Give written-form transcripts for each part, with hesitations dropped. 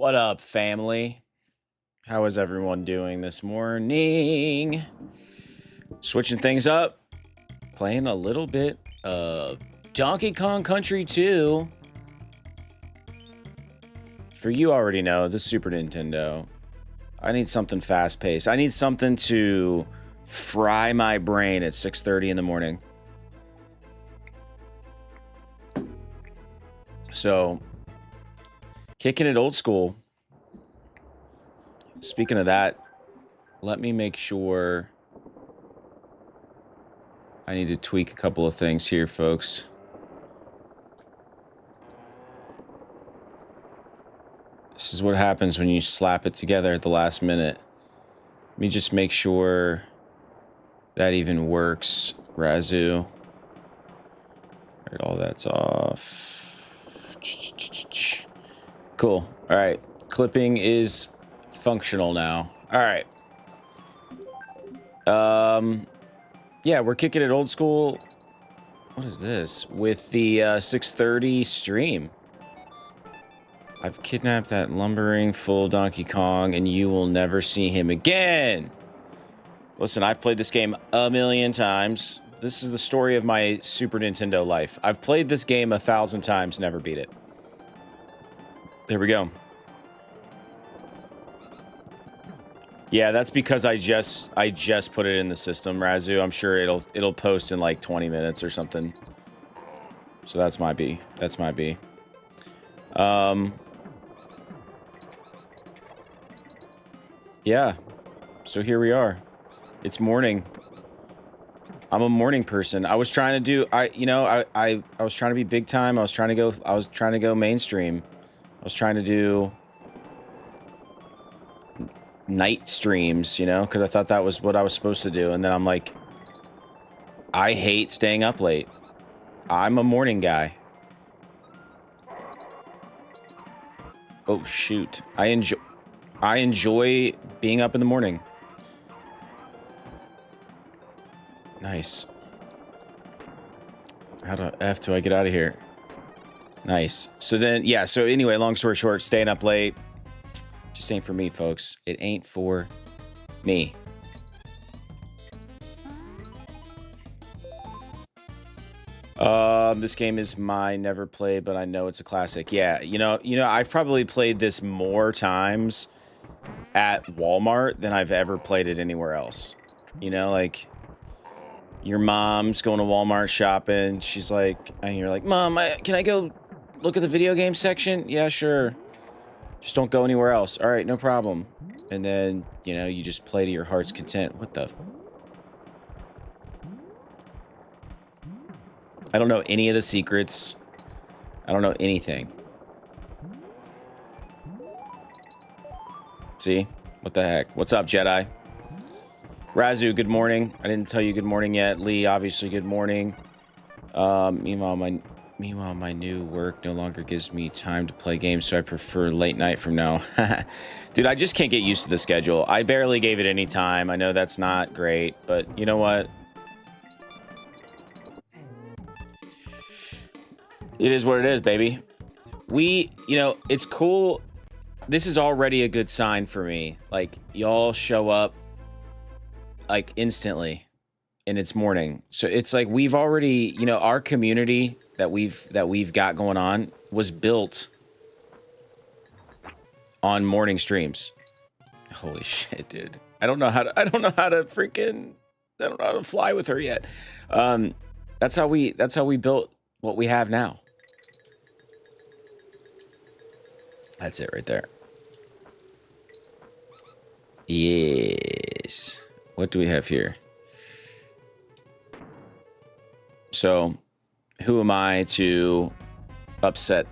What up, family? How is everyone doing this morning? Switching things up, playing a little bit of Donkey Kong Country 2. For you already know, the Super Nintendo. I need something fast-paced. I need something to fry my brain at 6:30 in the morning. So, kicking it old school. Speaking of that, let me make sure I need to tweak a couple of things here, folks. This is what happens when you slap it together at the last minute. Let me just make sure that even works. Razoo. All right, all that's off. Cool. All right. Clipping is functional now. All right. Yeah, we're kicking it old school. What is this? With the 6:30 stream. I've kidnapped that lumbering full Donkey Kong, and you will never see him again. Listen, I've played this game a million times. This is the story of my Super Nintendo life. I've played this game 1,000 times, never beat it. There we go. Yeah, that's because I just put it in the system, Razoo. I'm sure it'll post in like 20 minutes or something. So that's my B. That's my B. Yeah. So here we are. It's morning. I'm a morning person. I was trying to do I was trying to be big time. I was trying to go mainstream. I was trying to do night streams, you know, because I thought that was what I was supposed to do. And then I'm like, I hate staying up late. I'm a morning guy. Oh, shoot. I enjoy being up in the morning. Nice. How the F do I get out of here? Nice. So then, yeah, so anyway, long story short, staying up late just ain't for me, folks. It ain't for me. This game is my never played, but I know it's a classic. Yeah, you know, I've probably played this more times at Walmart than I've ever played it anywhere else. You know, like your mom's going to Walmart shopping. She's like, and you're like, Mom, can I go look at the video game section? Yeah, sure. Just don't go anywhere else. All right, no problem. And then, you know, you just play to your heart's content. What the? I don't know any of the secrets. I don't know anything. See? What the heck? What's up, Jedi? Razoo, good morning. I didn't tell you good morning yet. Lee, obviously, good morning. Meanwhile, my new work no longer gives me time to play games, so I prefer late night from now. Dude, I just can't get used to the schedule. I barely gave it any time. I know that's not great, but you know what? It is what it is, baby. You know, it's cool. This is already a good sign for me. Like, y'all show up, like, instantly, and it's morning. So it's like we've already, you know, our community that we've got going on was built on morning streams. Holy shit, dude. I don't know how to fly with her yet. That's how we built what we have now. That's it right there. Yes. What do we have here? So, who am I to upset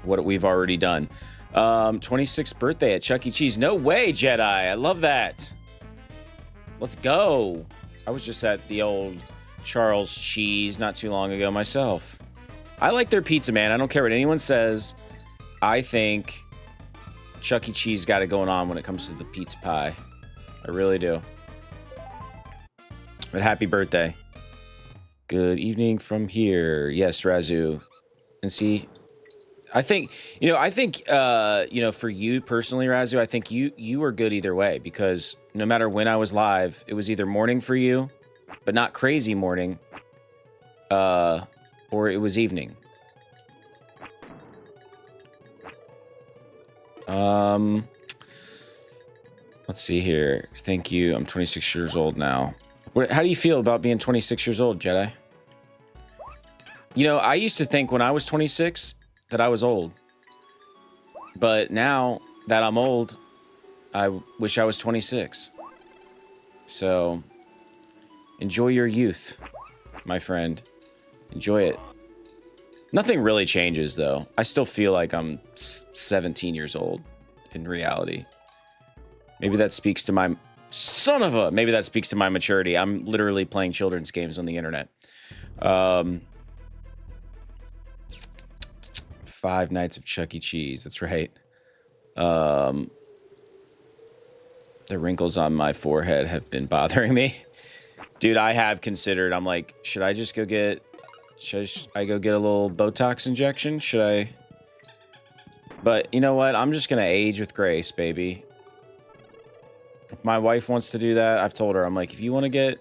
what we've already done? 26th birthday at Chuck E. Cheese. No way, Jedi. I love that. Let's go. I was just at the old Charles Cheese not too long ago myself. I like their pizza, man. I don't care what anyone says. I think Chuck E. Cheese got it going on when it comes to the pizza pie. I really do. But happy birthday. Good evening from here. Yes, Razoo. And see, I think, you know, for you personally, Razu, I think you were good either way, because no matter when I was live, it was either morning for you, but not crazy morning, or it was evening. Let's see here. Thank you. I'm 26 years old now. How do you feel about being 26 years old, Jedi? You know, I used to think when I was 26 that I was old. But now that I'm old, I wish I was 26. So, enjoy your youth, my friend. Enjoy it. Nothing really changes, though. I still feel like I'm 17 years old in reality. Maybe that speaks to my... Maybe that speaks to my maturity. I'm literally playing children's games on the internet. 5 Nights of Chuck E. Cheese. That's right. The wrinkles on my forehead have been bothering me. Dude, I have considered. I'm like, should I just go get... Should I go get a little Botox injection? Should I... But you know what? I'm just going to age with grace, baby. If my wife wants to do that, I've told her, I'm like, if you want to get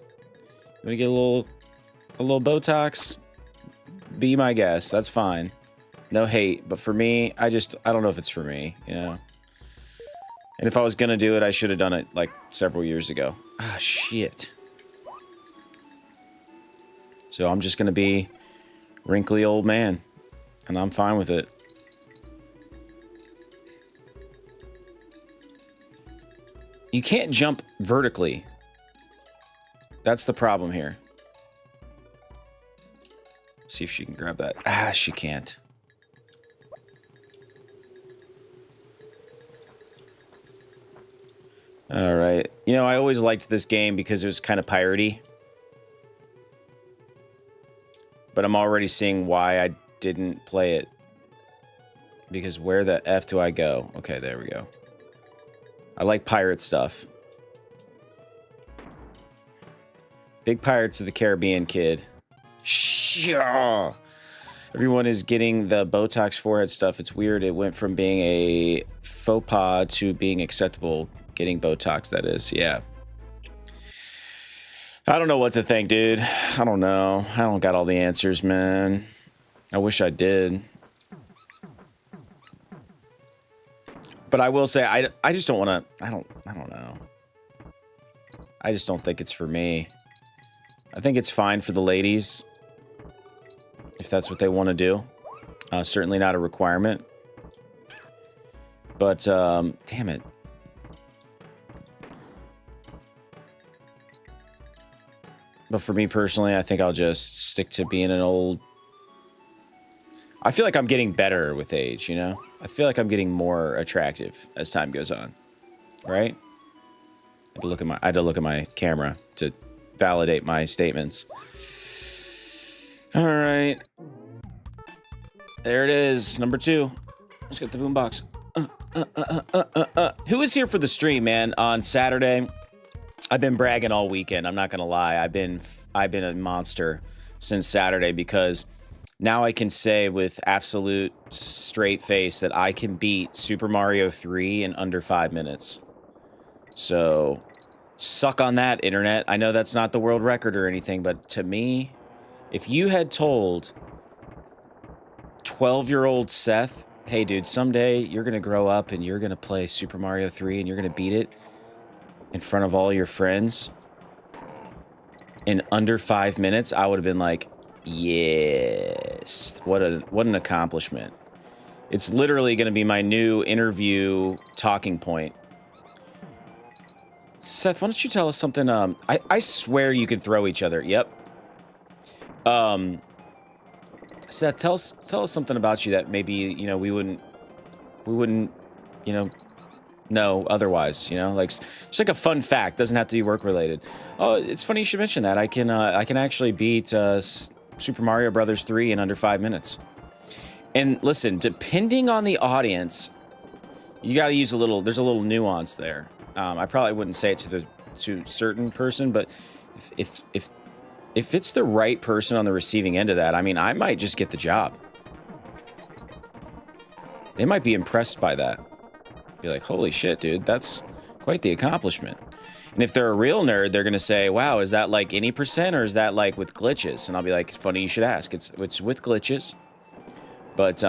a little Botox, be my guest. That's fine. No hate. But for me, I don't know if it's for me, you know? And if I was going to do it, I should have done it like several years ago. Ah, shit. So I'm just going to be wrinkly old man, and I'm fine with it. You can't jump vertically. That's the problem here. See if she can grab that. Ah, she can't. All right. You know, I always liked this game because it was kind of piratey. But I'm already seeing why I didn't play it. Because where the F do I go? Okay, there we go. I like pirate stuff. Big Pirates of the Caribbean kid. Sure. Everyone is getting the Botox forehead stuff. It's weird. It went from being a faux pas to being acceptable. Getting Botox, that is. Yeah. I don't know what to think, dude. I don't know. I don't got all the answers, man. I wish I did. But I will say, I just don't want to... I don't know. I just don't think it's for me. I think it's fine for the ladies, if that's what they want to do. Certainly not a requirement. But, damn it. But for me personally, I think I'll just stick to being an old... I feel like I'm getting better with age, you know? I feel like I'm getting more attractive as time goes on. Right? I had to look at my camera to validate my statements. All right. There it is. Number 2. Let's get the boombox. Who is here for the stream, man? On Saturday, I've been bragging all weekend. I'm not gonna lie. I've been a monster since Saturday because now I can say with absolute straight face that I can beat Super Mario 3 in under 5 minutes. So, suck on that, internet. I know that's not the world record or anything, but to me, if you had told 12-year-old Seth, hey, dude, someday you're going to grow up and you're going to play Super Mario 3 and you're going to beat it in front of all your friends in under 5 minutes, I would have been like, yes, what an accomplishment. It's literally going to be my new interview talking point. Seth, why don't you tell us something? I swear you can throw each other. Yep. Seth, tell us something about you that maybe, you know, we wouldn't, you know otherwise, you know, like just like a fun fact, doesn't have to be work related. Oh, it's funny you should mention that. I can actually beat Super Mario Brothers 3 in under 5 minutes. And listen, depending on the audience, you got to use there's a little nuance there. I probably wouldn't say it to a certain person, but if it's the right person on the receiving end of that, I mean, I might just get the job. They might be impressed by that. Be like, holy shit, dude, that's quite the accomplishment. And if they're a real nerd, they're gonna say, wow, is that like any percent or is that like with glitches? And I'll be like, funny you should ask. It's with glitches. But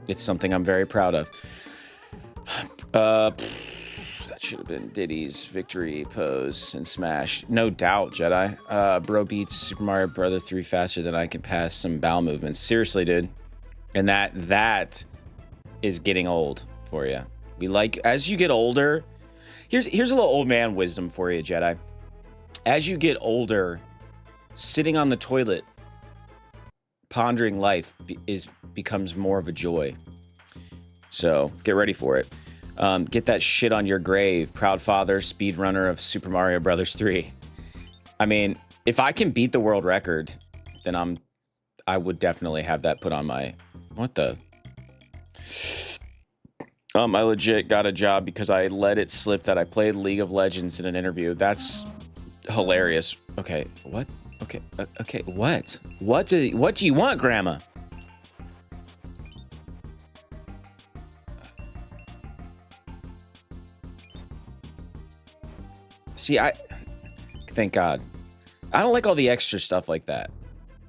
it's something I'm very proud of. That should have been Diddy's victory pose in Smash. No doubt, Jedi. Bro beats Super Mario Bros. 3 faster than I can pass some bowel movements. Seriously, dude. And that is getting old for you. We like, as you get older, here's a little old man wisdom for you, Jedi. As you get older, sitting on the toilet, pondering life becomes more of a joy. So get ready for it. Get that shit on your grave, proud father, speedrunner of Super Mario Bros. 3. I mean, if I can beat the world record, then I would definitely have that put on my... What the... I legit got a job because I let it slip that I played League of Legends in an interview. That's hilarious. Okay, what? Okay, okay, what? What do you want, Grandma? See, thank God. I don't like all the extra stuff like that.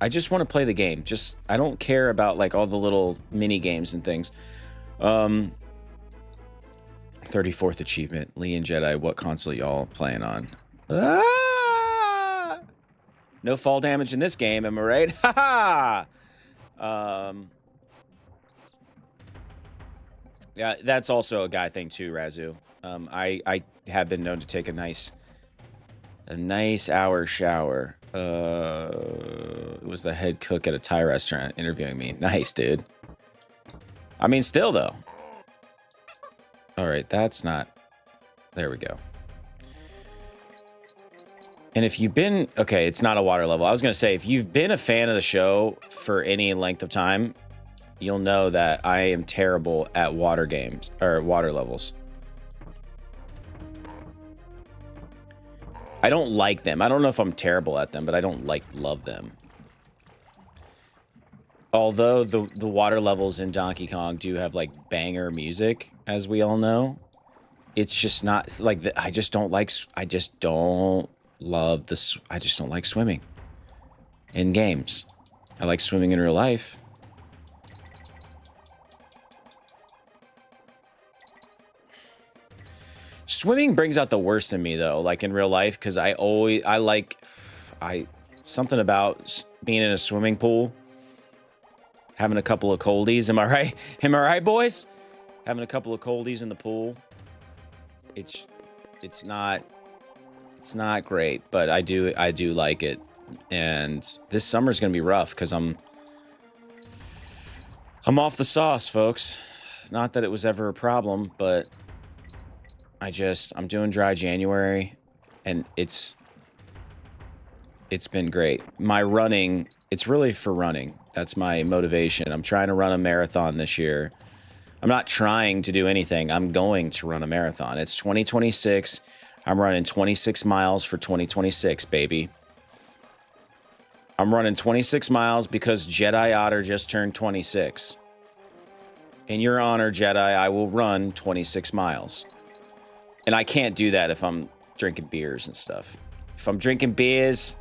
I just want to play the game. I don't care about like all the little mini games and things. 34th achievement. Lee and Jedi, what console y'all playing on? Ah! No fall damage in this game, am I right? Ha ha! Yeah, that's also a guy thing too, Razu. I have been known to take a nice hour shower. It was the head cook at a Thai restaurant interviewing me. Nice, dude. I mean, still though. All right, that's not... There we go. And if you've been... Okay, it's not a water level. I was going to say, if you've been a fan of the show for any length of time, you'll know that I am terrible at water games, or water levels. I don't like them. I don't know if I'm terrible at them, but I don't love them. Although the water levels in Donkey Kong do have like banger music, as we all know, it's just not like I just don't like swimming in games. I like swimming in real life. Swimming brings out the worst in me though, like in real life, because something about being in a swimming pool, having a couple of coldies. Am I right? Am I right, boys? Having a couple of coldies in the pool. It's not great, but I do like it. And this summer's gonna be rough because I'm off the sauce, folks. Not that it was ever a problem, but I'm doing dry January, and it's been great. My running, it's really for running. That's my motivation. I'm trying to run a marathon this year. I'm not trying to do anything. I'm going to run a marathon. It's 2026. I'm running 26 miles for 2026, baby. I'm running 26 miles because Jedi Otter just turned 26. In your honor, Jedi, I will run 26 miles. And I can't do that if I'm drinking beers and stuff. If I'm drinking beers,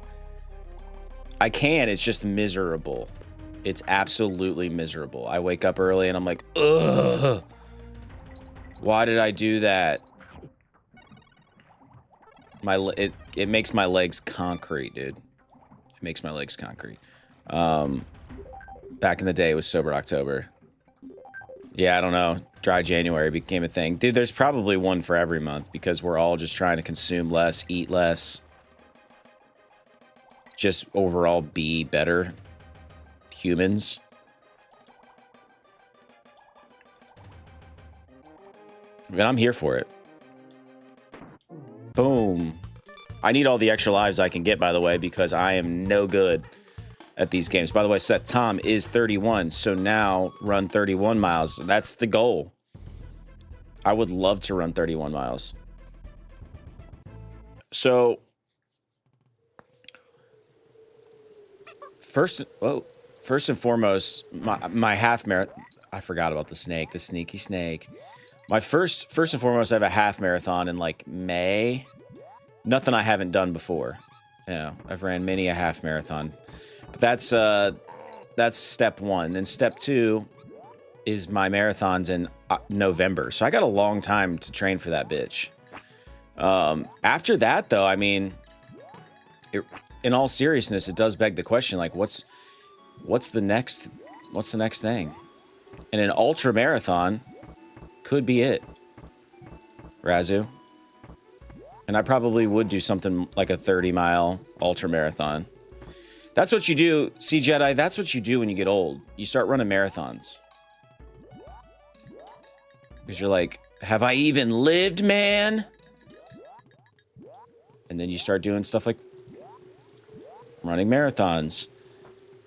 I can. It's just miserable. It's absolutely miserable. I wake up early and I'm like, ugh. Why did I do that? It makes my legs concrete, dude. It makes my legs concrete. Back in the day, it was Sober October. Yeah, I don't know. Dry January became a thing. Dude, there's probably one for every month because we're all just trying to consume less, eat less. Just overall be better humans. I mean, I'm here for it. Boom. I need all the extra lives I can get, by the way, because I am no good at these games. By the way, Seth Tom is 31, so now run 31 miles. That's the goal. I would love to run 31 miles. So, first and foremost, my half marathon. I forgot about the snake, the sneaky snake. My first and foremost, I have a half marathon in like May. Nothing I haven't done before. Yeah, I've ran many a half marathon. But that's step one. Then step two is my marathons in November. So I got a long time to train for that bitch. After that, though, I mean, in all seriousness, it does beg the question, like, what's the next thing? And an ultra marathon could be it, Razu. And I probably would do something like a 30-mile ultra marathon. That's what you do. See, Jedi, that's what you do when you get old. You start running marathons. Because you're like, have I even lived, man? And then you start doing stuff like running marathons.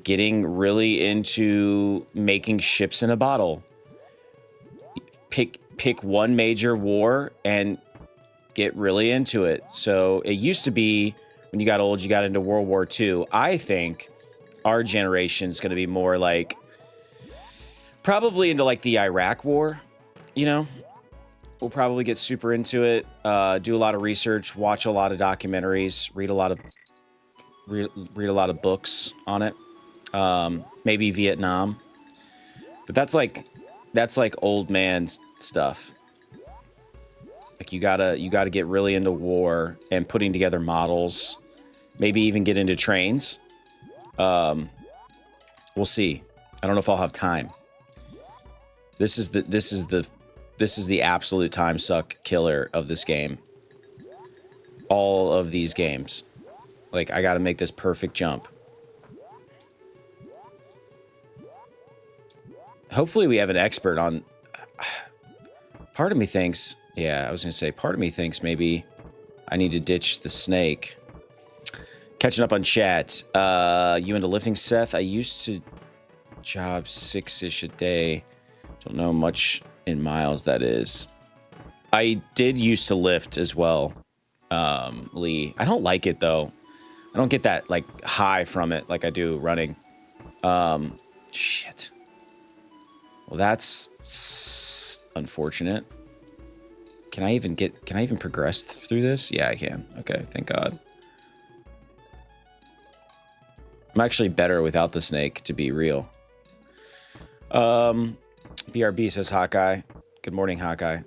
Getting really into making ships in a bottle. Pick one major war and get really into it. So it used to be when you got old, you got into World War II. I think our generation is going to be more like probably into like the Iraq War, you know? We'll probably get super into it, do a lot of research, watch a lot of documentaries, read a lot of books on it. Maybe Vietnam. But that's like old man stuff. Like you gotta get really into war and putting together models. Maybe even get into trains. We'll see. I don't know if I'll have time. This is the absolute time suck killer of this game. All of these games. Like, I gotta make this perfect jump. Hopefully we have an expert on... Part of me thinks... Yeah, I was gonna say, part of me thinks maybe I need to ditch the snake. Catching up on chat. You into lifting, Seth? I used to job 6-ish a day. Don't know much in miles that is. I did used to lift as well, Lee. I don't like it, though. I don't get that, like, high from it like I do running. Shit. Well, that's unfortunate. Can I even progress through this? Yeah, I can. Okay, thank God. I'm actually better without the snake, to be real. BRB says Hawkeye. Good morning, Hawkeye.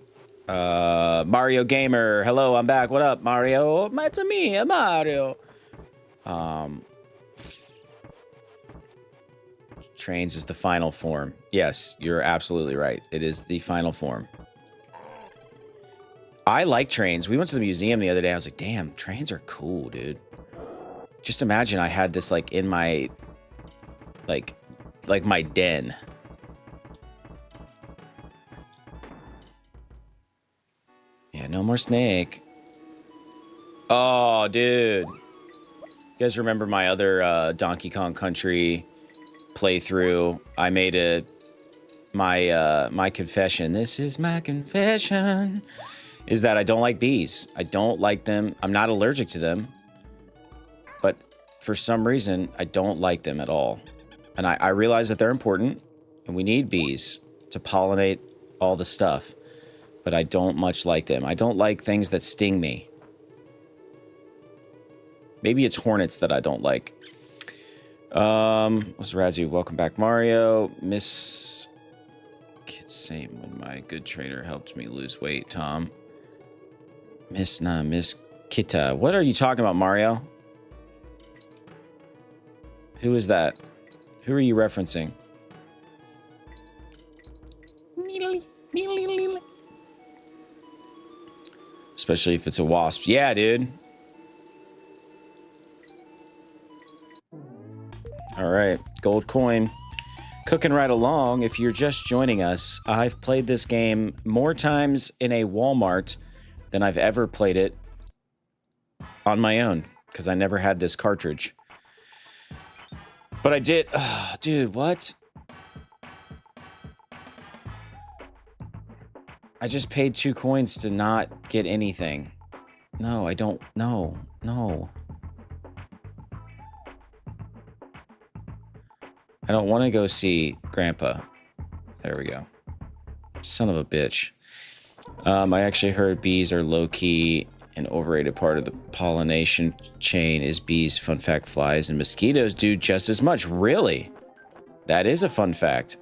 Mario Gamer. Hello, I'm back. What up, Mario? It's me, Mario. Trains is the final form. Yes, you're absolutely right. It is the final form. I like trains. We went to the museum the other day. I was like, damn, trains are cool, dude. Just imagine I had this, like, in my, like my den. Yeah, no more snake. Oh, dude. You guys remember my other Donkey Kong Country playthrough? I made my confession. This is my confession. Is that I don't like bees. I don't like them. I'm not allergic to them. But for some reason, I don't like them at all. And I realize that they're important. And we need bees to pollinate all the stuff. But I don't much like them. I don't like things that sting me. Maybe it's hornets that I don't like. What's Razu? Welcome back, Mario. Miss... Kid, same when my good trainer helped me lose weight, Tom. Miss Kita. What are you talking about, Mario? Who is that? Who are you referencing? Especially if it's a wasp. Yeah, dude. All right, gold coin. Cooking right along. If you're just joining us, I've played this game more times in a Walmart than I've ever played it on my own, because I never had this cartridge. But I did... Oh, dude, what? I just paid 2 coins to not get anything. No, I don't... No. I don't want to go see Grandpa. There we go. Son of a bitch. I actually heard bees are low-key an overrated part of the pollination chain is bees. Fun fact, flies and mosquitoes do just as much. Really? That is a fun fact.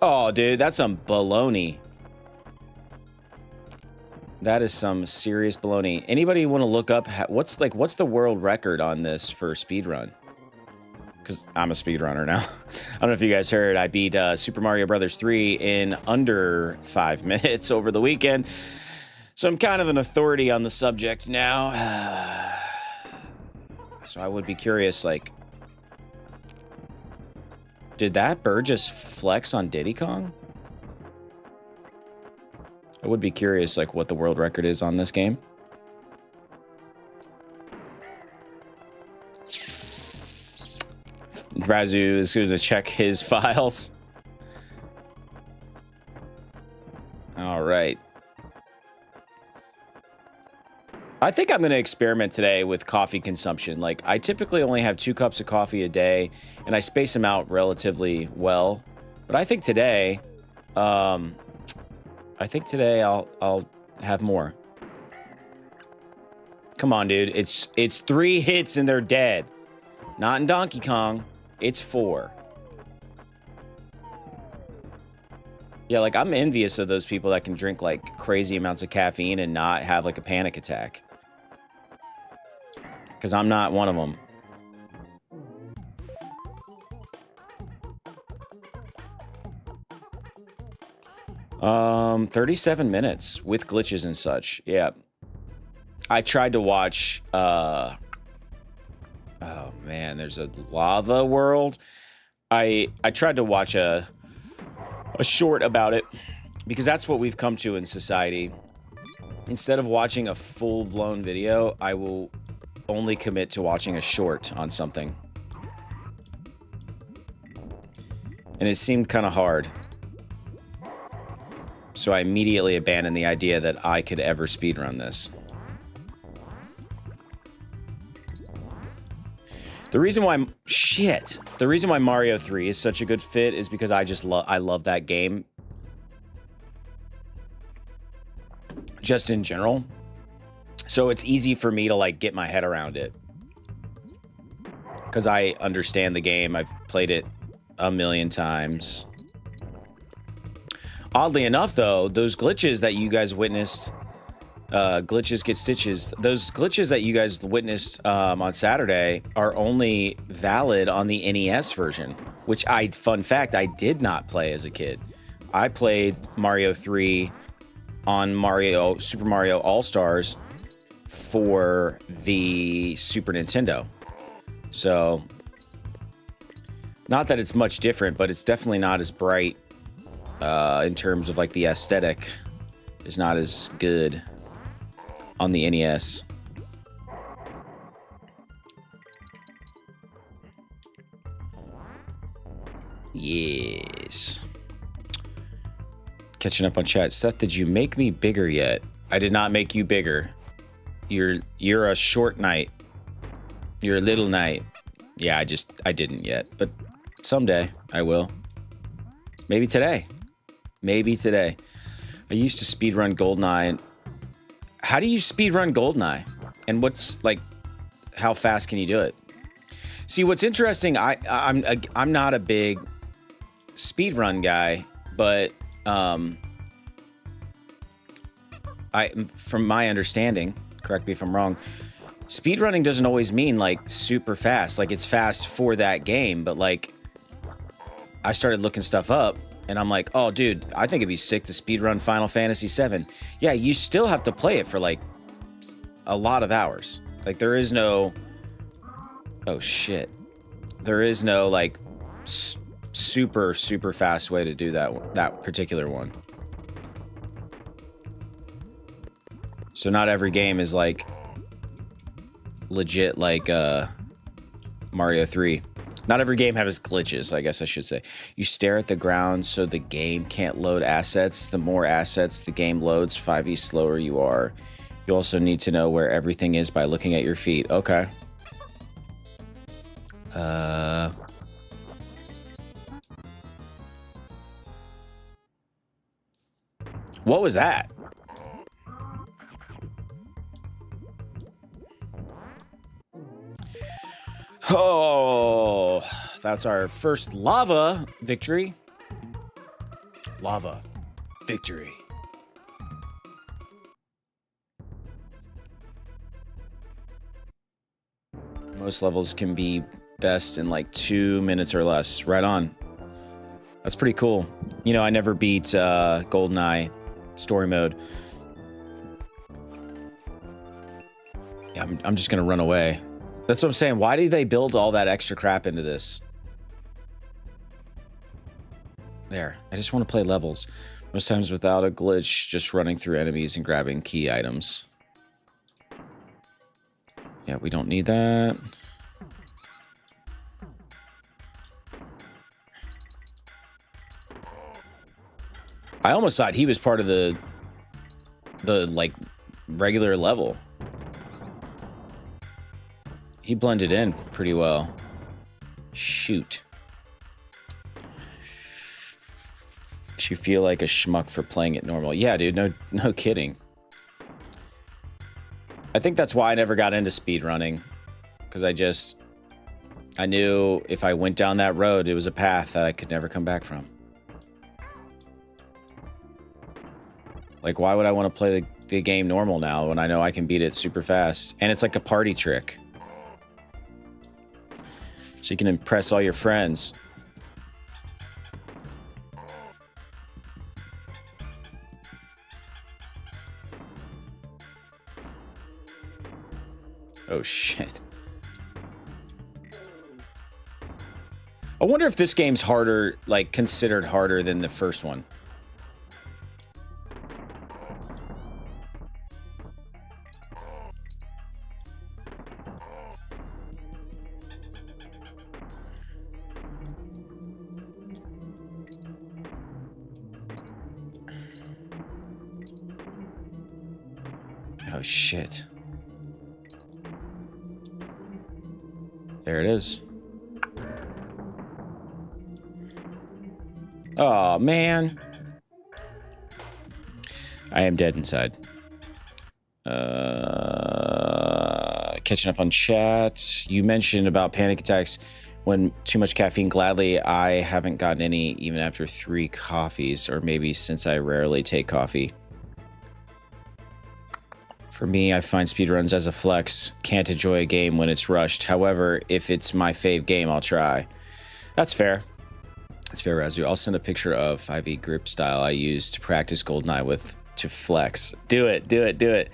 Oh, dude, that's some baloney. That is some serious baloney. Anybody want to look up what's the world record on this for speedrun? Because I'm a speedrunner now. I don't know if you guys heard, I beat Super Mario Brothers 3 in under 5 minutes over the weekend. So I'm kind of an authority on the subject now. So I would be curious, like, did that bird just flex on Diddy Kong? I would be curious, like, what the world record is on this game. Razu is going to check his files. All right. I think I'm going to experiment today with coffee consumption. Like, I typically only have 2 cups of coffee a day, and I space them out relatively well. But I think today, I'll have more. Come on, dude. It's 3 hits and they're dead. Not in Donkey Kong. It's 4. Yeah, like, I'm envious of those people that can drink, like, crazy amounts of caffeine and not have, like, a panic attack. Because I'm not one of them. Um, 37 minutes with glitches and such. Yeah. I tried to watch, oh man, there's a lava world. I tried to watch a short about it because that's what we've come to in society. Instead of watching a full-blown video, I will only commit to watching a short on something. And it seemed kind of hard. So I immediately abandoned the idea that I could ever speedrun this. The reason why Mario 3 is such a good fit is because I love that game. Just in general. So it's easy for me to, like, get my head around it. Because I understand the game. I've played it a million times. Oddly enough, though, those glitches that you guys witnessed, glitches get stitches, those glitches that you guys witnessed on Saturday are only valid on the NES version, which fun fact, I did not play as a kid. I played Mario 3 on Super Mario All-Stars for the Super Nintendo. So, not that it's much different, but it's definitely not as bright. In terms of, like, the aesthetic is not as good on the NES. Yes. Catching up on chat. Seth, did you make me bigger yet? I did not make you bigger. You're a short knight. You're a little knight. Yeah, I didn't yet, but someday I will. Maybe today. Maybe today. I used to speedrun GoldenEye. How do you speedrun GoldenEye? And what's, like, how fast can you do it? See, what's interesting, I'm not a big speedrun guy, but from my understanding, correct me if I'm wrong, speedrunning doesn't always mean, like, super fast. Like, it's fast for that game, but, like, I started looking stuff up, and I'm like, oh, dude, I think it'd be sick to speedrun Final Fantasy VII. Yeah, you still have to play it for, like, a lot of hours. Like, there is no... Oh, shit. There is no, like, super, super fast way to do that particular one. So not every game is, like, legit, like, Mario 3. Not every game has glitches, I guess I should say. You stare at the ground so the game can't load assets. The more assets the game loads, 5e slower you are. You also need to know where everything is by looking at your feet. Okay. What was that? Oh, that's our first lava victory. Lava victory. Most levels can be best in like 2 minutes or less. Right on. That's pretty cool. You know, I never beat GoldenEye story mode. Yeah, I'm just gonna run away. That's what I'm saying. Why did they build all that extra crap into this? There. I just want to play levels. Most times without a glitch, just running through enemies and grabbing key items. Yeah, we don't need that. I almost thought he was part of the like regular level. He blended in pretty well. Shoot. You feel like a schmuck for playing it normal. Yeah, dude, no kidding. I think that's why I never got into speedrunning. Because I knew if I went down that road, it was a path that I could never come back from. Like, why would I want to play the game normal now when I know I can beat it super fast? And it's like a party trick. So you can impress all your friends. Oh, shit. I wonder if this game's harder, like, considered harder than the first one. Oh, shit. There it is. Oh, man. I am dead inside. Catching up on chat. You mentioned about panic attacks when too much caffeine. Gladly, I haven't gotten any even after 3 coffees, or maybe since I rarely take coffee. For me, I find speedruns as a flex. Can't enjoy a game when it's rushed. However, if it's my fave game, I'll try. That's fair. That's fair, Razu. I'll send a picture of 5e grip style I use to practice GoldenEye with to flex. Do it, do it, do it.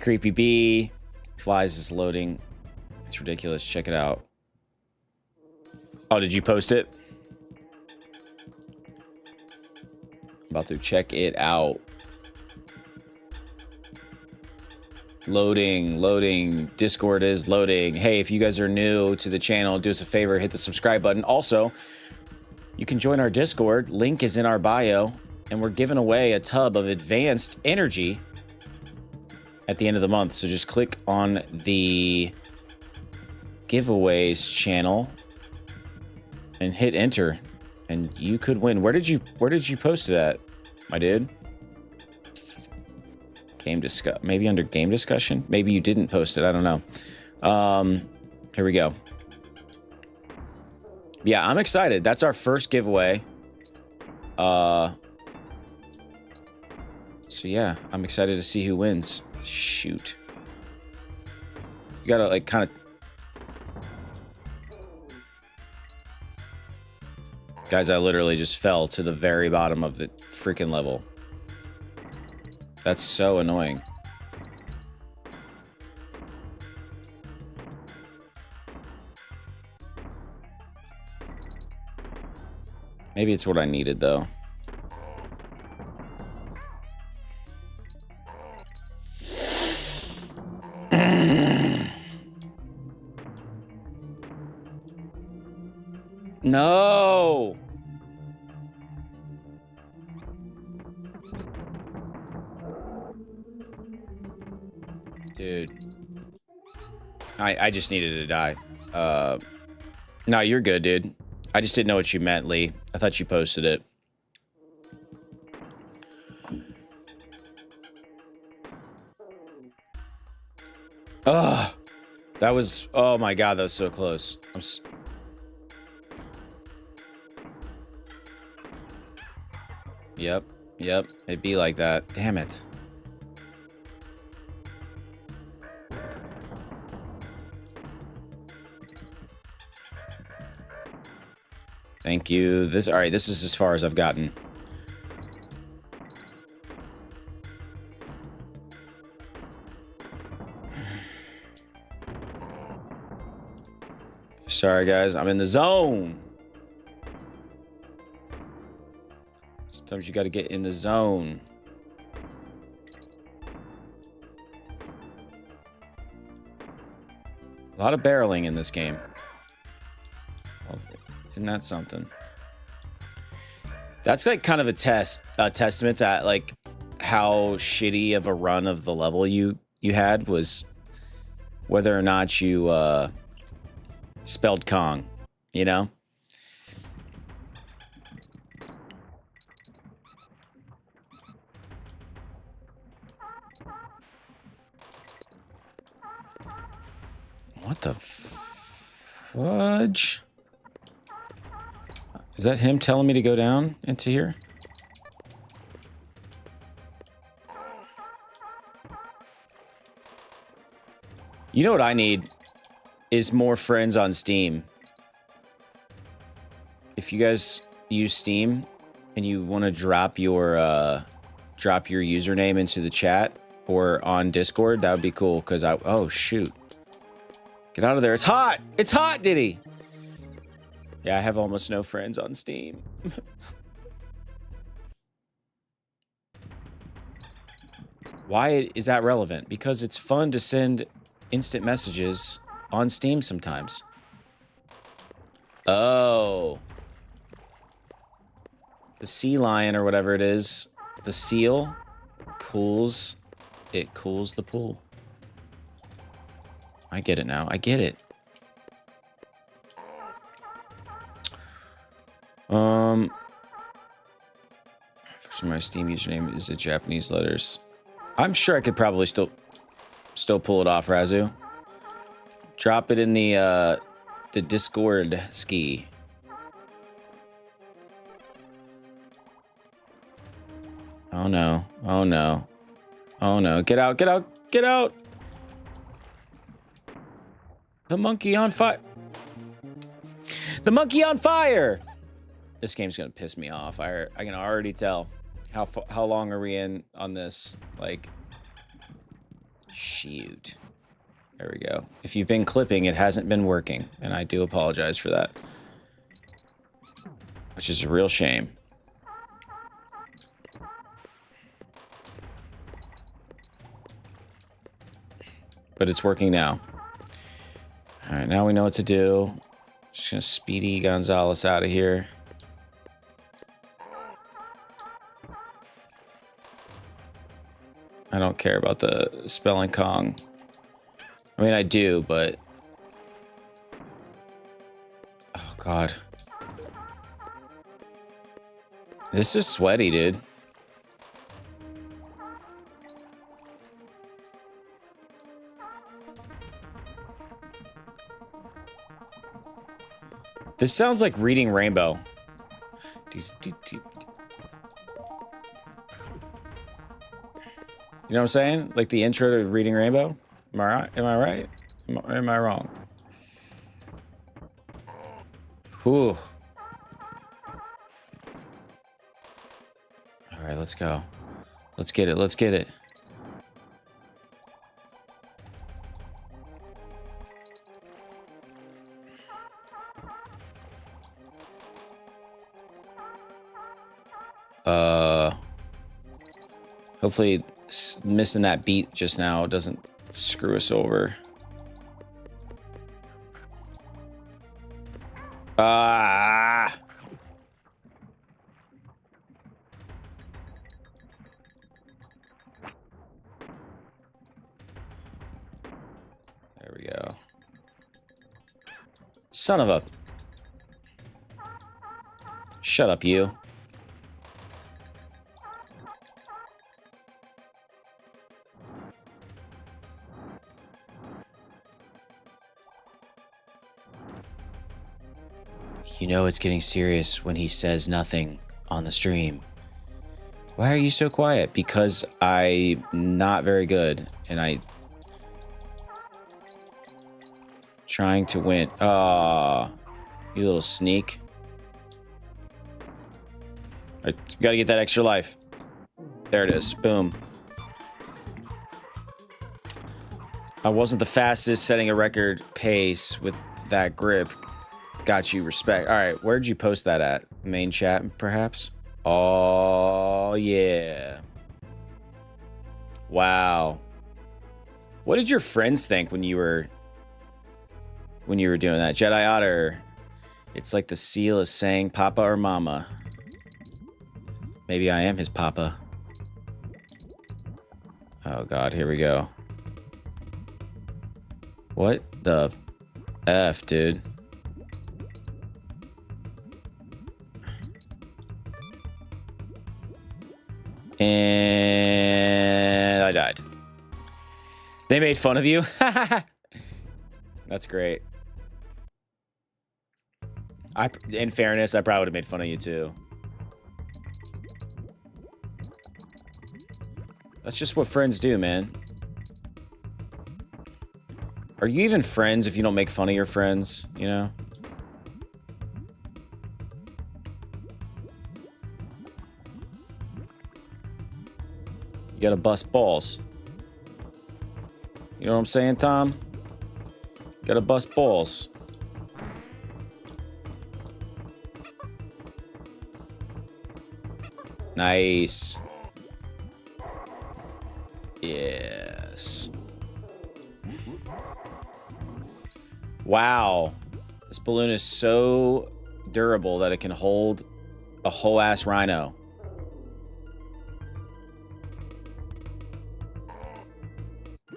Creepy bee. Flies is loading. It's ridiculous. Check it out. Oh, did you post it? I'm about to check it out. Loading, loading. Discord is loading. Hey, if you guys are new to the channel, do us a favor, hit the subscribe button. Also, you can join our Discord. Link is in our bio. And we're giving away a tub of advanced energy at the end of the month. So just click on the giveaways channel and hit enter. And you could win. Where did you post it at, my dude? Game discuss, maybe under game discussion. Maybe you didn't post it. I don't know. Here we go. Yeah, I'm excited. That's our first giveaway. So yeah, I'm excited to see who wins. Shoot. You gotta like kind of. Guys, I literally just fell to the very bottom of the freaking level. That's so annoying. Maybe it's what I needed, though. No! Dude. I just needed to die. No, you're good, dude. I just didn't know what you meant, Lee. I thought you posted it. Ugh. That was... Oh my god, that was so close. Yep. Yep. It'd be like that. Damn it. Thank you. All right, this is as far as I've gotten. Sorry, guys. I'm in the zone. Sometimes you got to get in the zone. A lot of barreling in this game. Well, isn't that something? That's like kind of a testament to like how shitty of a run of the level you had was whether or not you spelled Kong, you know? What the fudge? Is that him telling me to go down into here? You know what I need is more friends on Steam. If you guys use Steam and you want to drop your username into the chat or on Discord, that would be cool. Because oh shoot, get out of there! It's hot. It's hot, Diddy. Yeah, I have almost no friends on Steam. Why is that relevant? Because it's fun to send instant messages on Steam sometimes. Oh. The sea lion or whatever it is, the seal cools, it cools the pool. I get it now. I get it. For my Steam username is the Japanese letters. I'm sure I could probably still pull it off, Razu. Drop it in the Discord ski. Oh no. Oh no. Oh no. Get out, get out, get out! The monkey on fire. The monkey on fire! This game's gonna piss me off. I can already tell. How long are we in on this? Like, shoot. There we go. If you've been clipping, it hasn't been working, and I do apologize for that. Which is a real shame. But it's working now. All right, now we know what to do. Just gonna Speedy Gonzalez out of here. I don't care about the spelling Kong. I mean, I do, but... Oh, God. This is sweaty, dude. This sounds like Reading Rainbow. You know what I'm saying? Like the intro to Reading Rainbow? Am I right? Am I right? Am I wrong? Whew. All right, let's go. Let's get it. Let's get it. Hopefully missing that beat just now doesn't screw us over. Ah! Son of a... Shut up, you. You know it's getting serious when he says nothing on the stream. Why are you so quiet? Because I'm not very good, and I... Trying to win. Ah, you little sneak. I gotta get that extra life. There it is. Boom. I wasn't the fastest, setting a record pace with that grip. Got you respect. All right, where'd you post that at? Main chat, perhaps? Oh, yeah. Wow. What did your friends think when you were doing that? Jedi Otter. It's like the seal is saying papa or mama. Maybe I am his papa. Oh, God, here we go. What the F, dude? And I died. They made fun of you? That's great. In fairness, I probably would have made fun of you too. That's just what friends do, man. Are you even friends if you don't make fun of your friends, you know? You gotta bust balls. You know what I'm saying, Tom? Gotta bust balls. Nice. Yes. Wow. This balloon is so durable that it can hold a whole ass rhino.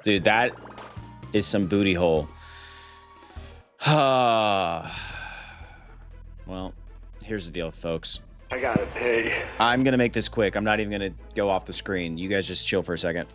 Dude, that is some booty hole. Well, here's the deal, folks. I gotta pay. I'm gonna make this quick. I'm not even gonna go off the screen. You guys just chill for a second.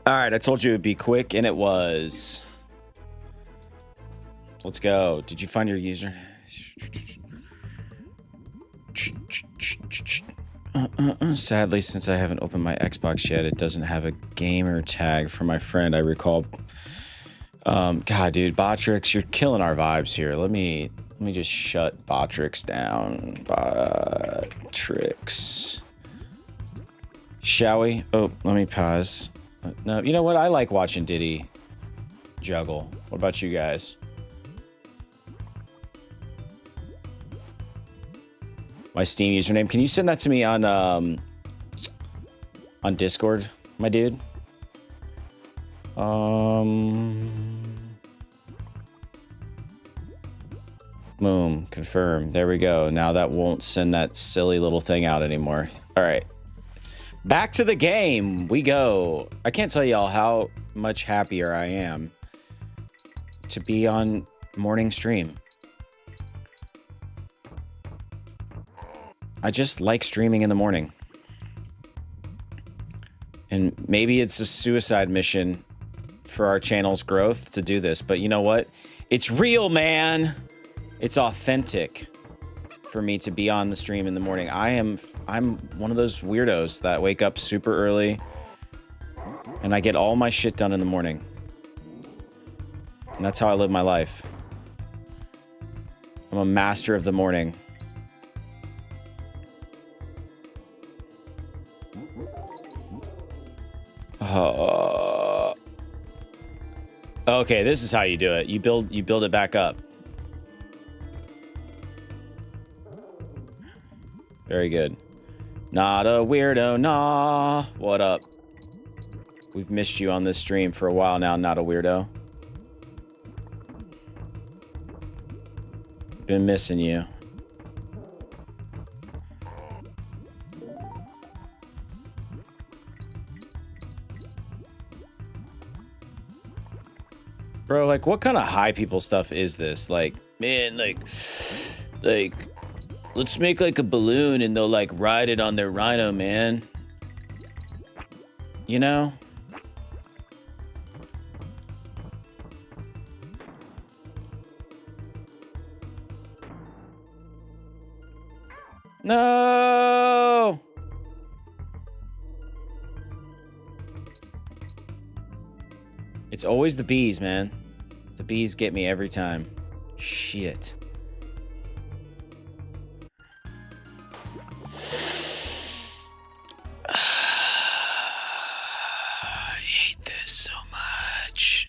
All right, I told you it'd be quick, and it was. Let's go. Did you find your user? Sadly, since I haven't opened my Xbox yet, it doesn't have a gamer tag for my friend. I recall. God, dude, Botrix, you're killing our vibes here. Let me just shut Botrix down. Botrix. Shall we? Oh, let me pause. No, you know what? I like watching Diddy juggle. What about you guys? My Steam username. Can you send that to me on Discord, my dude? Boom. Confirm. There we go. Now that won't send that silly little thing out anymore. All right. Back to the game we go. I can't tell y'all how much happier I am to be on morning stream. I just like streaming in the morning. And maybe it's a suicide mission for our channel's growth to do this, but you know what? It's real, man. It's authentic for me to be on the stream in the morning. I'm one of those weirdos that wake up super early and I get all my shit done in the morning. And that's how I live my life. I'm a master of the morning. Okay, this is how you do it. You build it back up. Very good. Not a weirdo, nah. What up? We've missed you on this stream for a while now, not a weirdo. Been missing you. Bro, like, what kind of high people stuff is this? Like, man, like, let's make, like, a balloon and they'll, like, ride it on their rhino, man. You know? No! It's always the bees, man. The bees get me every time. Shit. I hate this so much.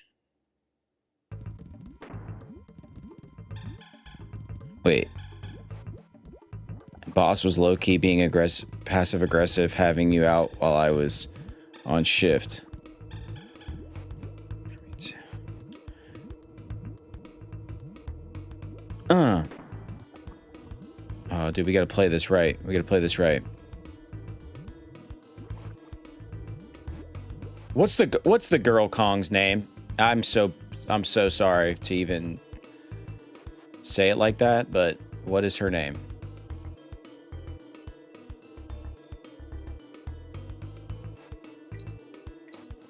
Wait. Boss was low-key being passive-aggressive, having you out while I was on shift. Oh, dude, we gotta play this right. We gotta play this right. What's the girl Kong's name? I'm so sorry to even say it like that, but what is her name?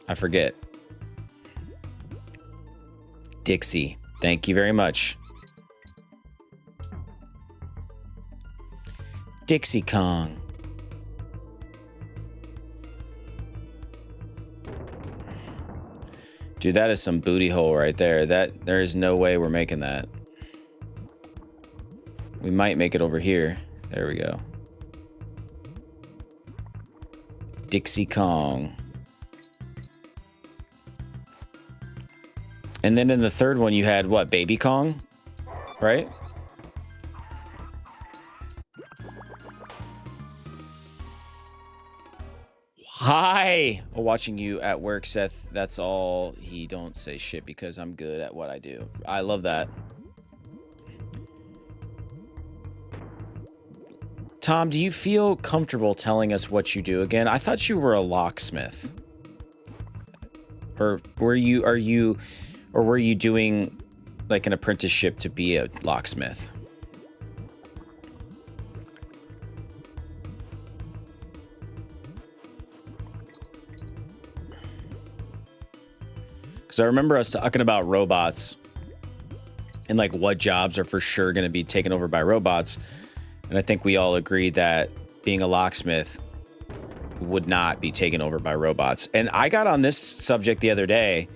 I forget. Dixie. Thank you very much. Dixie Kong. Dude, that is some booty hole right there. There is no way we're making that. We might make it over here. There we go. Dixie Kong. And then in the third one, you had what? Baby Kong? Right? Hi! Watching you at work, Seth. That's all. He don't say shit because I'm good at what I do. I love that. Tom, do you feel comfortable telling us what you do again? I thought you were a locksmith. Or were you doing like an apprenticeship to be a locksmith? Because I remember us talking about robots and like what jobs are for sure going to be taken over by robots. And I think we all agreed that being a locksmith would not be taken over by robots. And I got on this subject the other day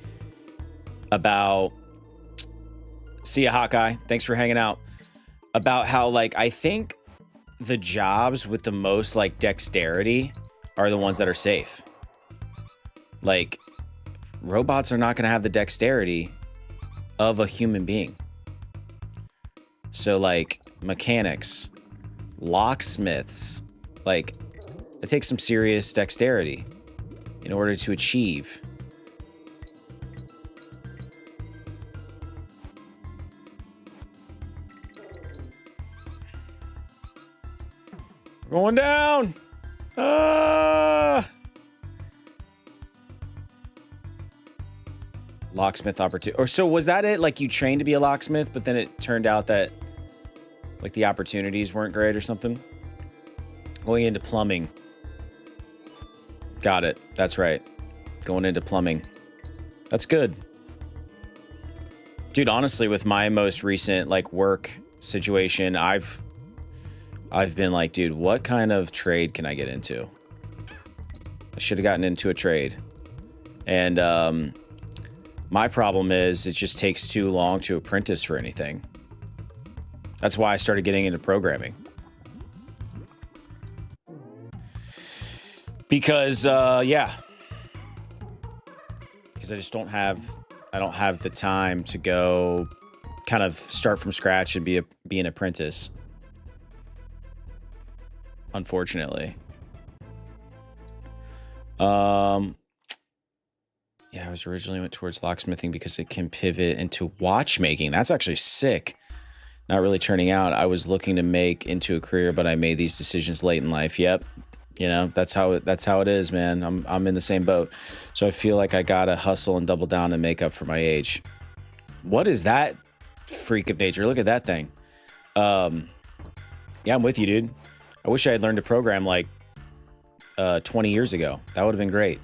about, see ya, Hawkeye, thanks for hanging out, about how like I think the jobs with the most like dexterity are the ones that are safe. Like robots are not going to have the dexterity of a human being. So like mechanics, locksmiths, like it takes some serious dexterity in order to achieve. We're going down. Locksmith opportunity. Or so was that it? Like you trained to be a locksmith, but then it turned out that like the opportunities weren't great or something? Going into plumbing. Got it. That's right. Going into plumbing. That's good. Dude, honestly, with my most recent like work situation, I've been like, dude, what kind of trade can I get into? I should have gotten into a trade. And my problem is it just takes too long to apprentice for anything. That's why I started getting into programming. Because yeah. Because I just don't have the time to go kind of start from scratch and be an apprentice. Unfortunately. Yeah, I was originally went towards locksmithing because it can pivot into watchmaking. That's actually sick. Not really turning out. I was looking to make into a career, but I made these decisions late in life. Yep. You know, that's how it is, man. I'm in the same boat. So I feel like I gotta hustle and double down and make up for my age. What is that freak of nature? Look at that thing. Yeah, I'm with you, dude. I wish I had learned to program like 20 years ago. That would have been great.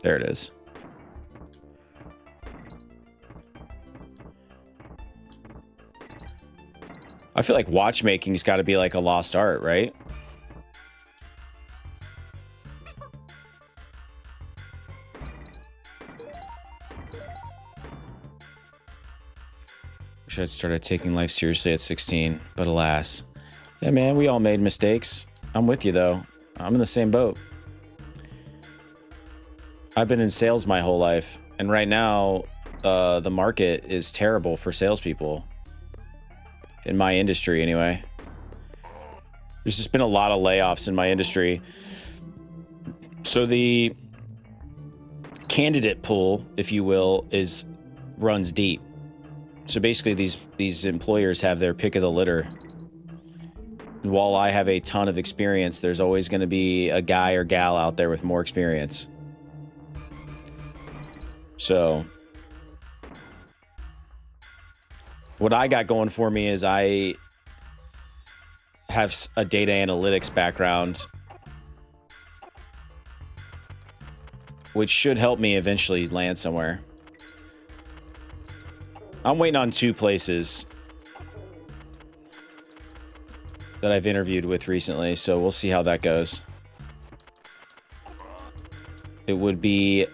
There it is. I feel like watchmaking's got to be like a lost art, right? Wish I'd started taking life seriously at 16, but alas. Yeah, man, we all made mistakes. I'm with you, though. I'm in the same boat. I've been in sales my whole life, and right now, the market is terrible for salespeople. In my industry, anyway. There's just been a lot of layoffs in my industry. So the candidate pool, if you will, runs deep. So basically, these employers have their pick of the litter. And while I have a ton of experience, there's always going to be a guy or gal out there with more experience. So what I got going for me is I have a data analytics background, which should help me eventually land somewhere. I'm waiting on 2 places that I've interviewed with recently, so we'll see how that goes. It would be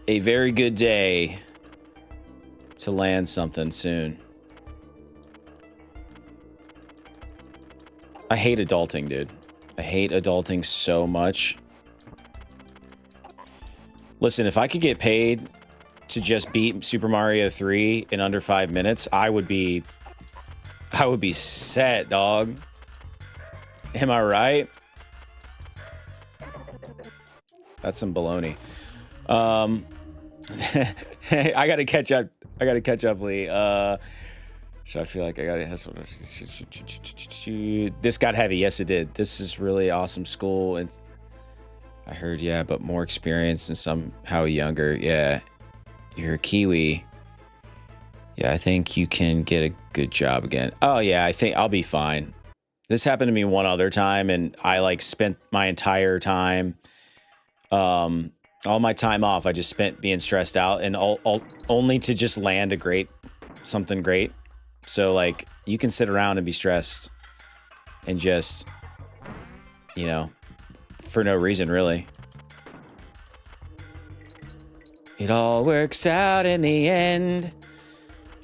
a very good day to land something soon. I hate adulting, dude. I hate adulting so much. Listen, if I could get paid to just beat Super Mario 3 in under 5 minutes, I would be set, dog. Am I right? That's some baloney. I gotta catch up. Lee. So I feel like I gotta hustle. This got heavy. Yes, it did. This is really awesome school. And I heard, yeah, but more experience and somehow younger. Yeah, you're a Kiwi. Yeah, I think you can get a good job again. Oh yeah, I think I'll be fine. This happened to me one other time, and I like spent my entire time, all my time off, I just spent being stressed out, and only to just land something great. So like, you can sit around and be stressed and just, you know, for no reason, really. It all works out in the end.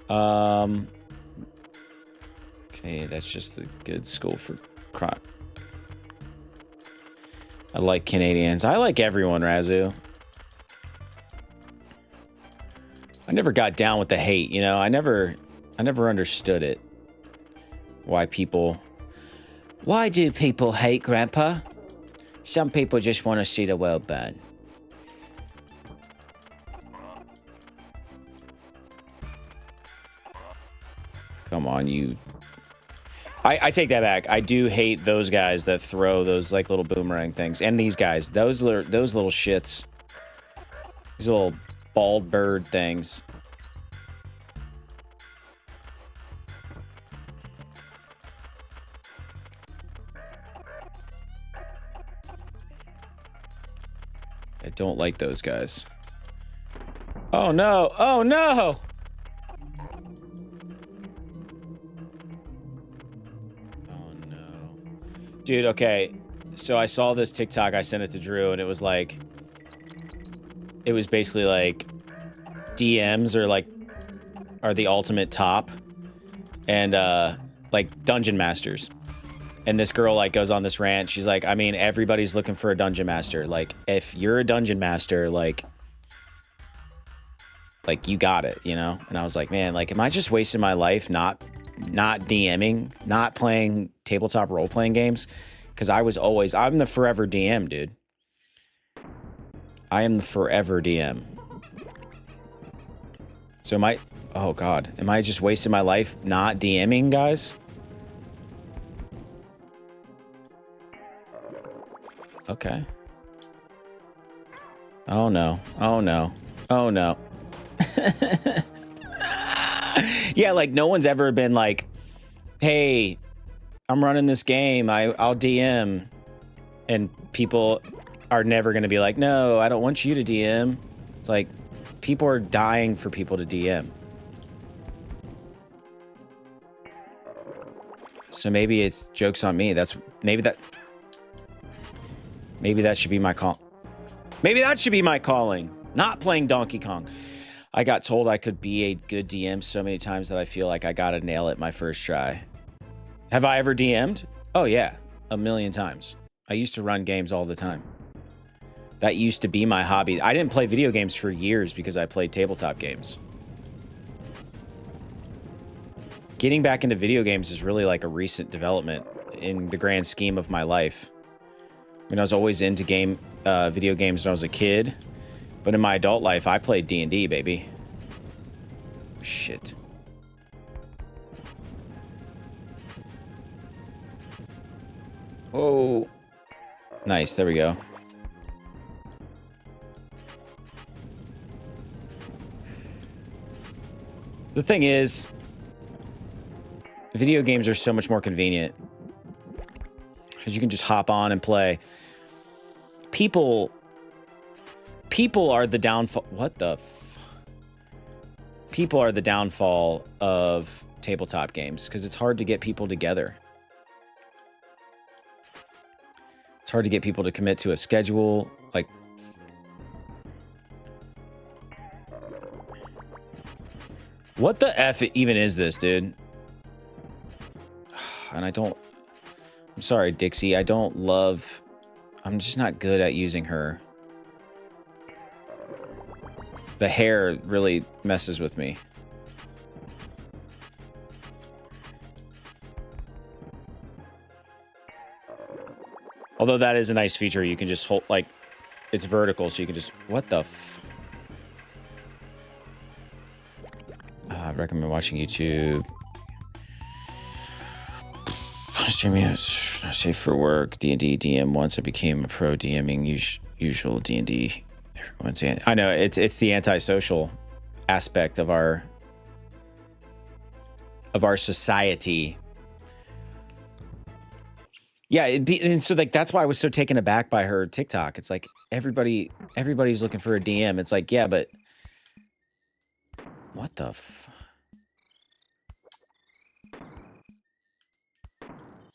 Okay, that's just a good school for crime. I like Canadians. I like everyone, Razu. I never got down with the hate, you know? I never understood it. Why do people hate Grandpa? Some people just want to see the world burn. Come on, you. I take that back. I do hate those guys that throw those like little boomerang things, and these guys, those little shits, these little bald bird things. I don't like those guys. Oh no! Oh no! Dude, okay, so I saw this TikTok, I sent it to Drew, and it was like, it was basically like, DMs are the ultimate top, and, like, dungeon masters. And this girl, like, goes on this rant, she's like, I mean, everybody's looking for a dungeon master. Like, if you're a dungeon master, like, you got it, you know? And I was like, man, like, am I just wasting my life not DMing, not playing tabletop role-playing games? Because I'm the forever DM, dude. I am the forever DM. So oh god, am I just wasting my life not DMing, guys? Okay. Oh no, oh no, oh no. Yeah, like, no one's ever been like, hey, I'm running this game, I'll DM. And people are never going to be like, no, I don't want you to DM. It's like, people are dying for people to DM. So maybe it's jokes on me. Maybe that should be my call. Maybe that should be my calling. Not playing Donkey Kong. I got told I could be a good DM so many times that I feel like I gotta nail it my first try. Have I ever DM'd? Oh yeah, a million times. I used to run games all the time. That used to be my hobby. I didn't play video games for years because I played tabletop games. Getting back into video games is really like a recent development in the grand scheme of my life. I mean, I was always into video games when I was a kid. But in my adult life, I played D&D, baby. Shit. Oh. Nice, there we go. The thing is, video games are so much more convenient. Because you can just hop on and play. People are the downfall. What the people are the downfall of tabletop games because it's hard to get people together. It's hard to get people to commit to a schedule. Like, what the F even is this, dude? And I'm sorry, Dixie. I'm just not good at using her. The hair really messes with me. Although that is a nice feature. You can just hold, like, it's vertical, so you can just... What the f... I recommend watching YouTube. Streaming is not safe for work. D&D DM. Once I became a pro DMing, usual D&D... I know it's the antisocial aspect of our society. Yeah, and so like that's why I was so taken aback by her TikTok. It's like everybody's looking for a DM. It's like, yeah, but what the f...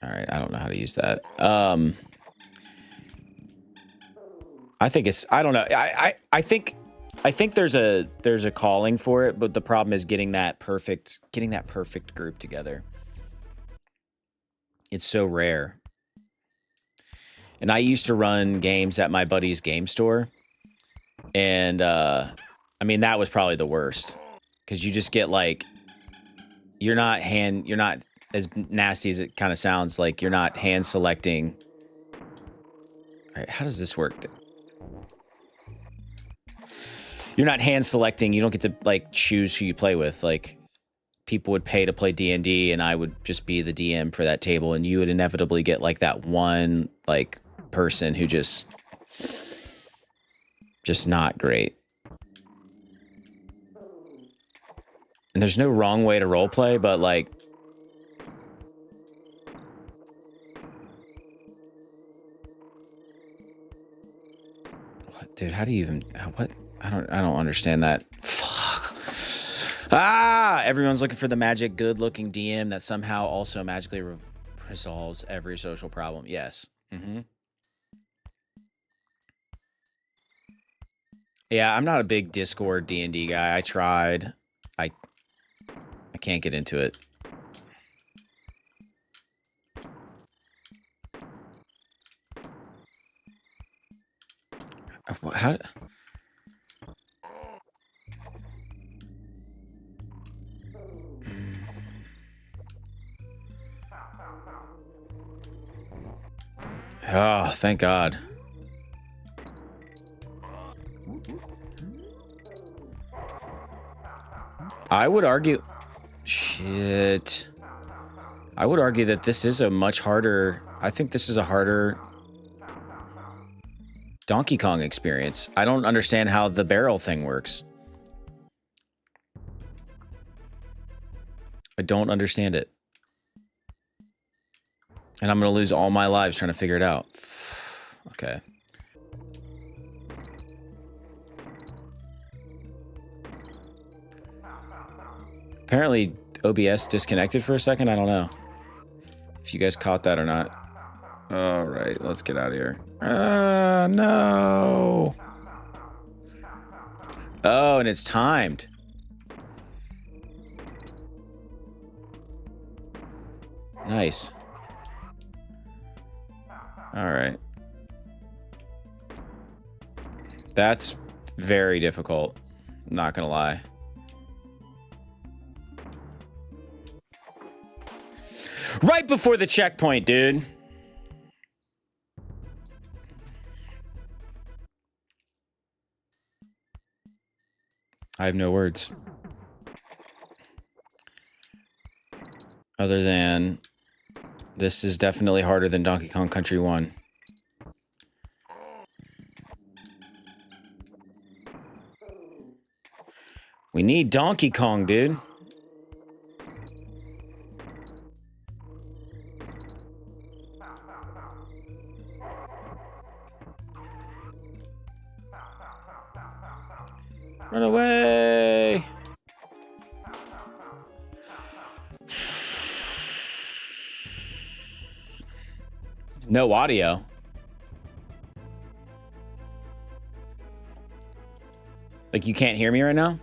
All right, I don't know how to use that. I think it's, I don't know. I think there's a calling for it, but the problem is getting that perfect group together. It's so rare. And I used to run games at my buddy's game store. And I mean, that was probably the worst. Cause you just get like, you're not as nasty as it kind of sounds, like you're not hand selecting All right, how does this work? You're not hand selecting. You don't get to like choose who you play with. Like people would pay to play D&D and I would just be the DM for that table and you would inevitably get like that one like person who just not great. And there's no wrong way to roleplay, but like what, dude, how do you even what? I don't understand that. Fuck. Ah, everyone's looking for the magic good-looking DM that somehow also magically resolves every social problem. Yes. Mm-hmm. Yeah, I'm not a big Discord D&D guy. I tried. I can't get into it. How? Oh, thank God. I would argue... Shit. I would argue that this is a much harder... I think this is a harder Donkey Kong experience. I don't understand how the barrel thing works. I don't understand it. And I'm going to lose all my lives trying to figure it out. Okay. Apparently, OBS disconnected for a second. I don't know if you guys caught that or not. All right, let's get out of here. No. Oh, and it's timed. Nice. All right. That's very difficult. I'm not gonna lie. Right before the checkpoint, dude. I have no words. Other than this is definitely harder than Donkey Kong Country 1. We need Donkey Kong, dude. Run away! No audio. Like, you can't hear me right now?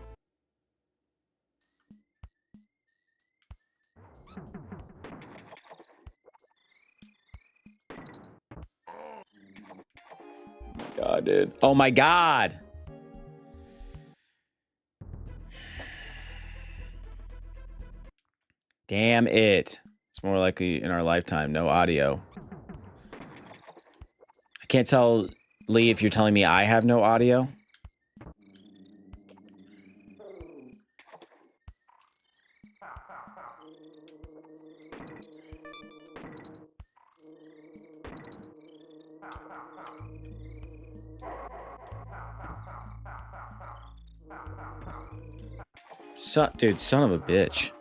Oh my God, dude. Oh my God! Damn it. It's more likely in our lifetime. No audio. I can't tell, Lee, if you're telling me I have no audio. Dude, son of a bitch.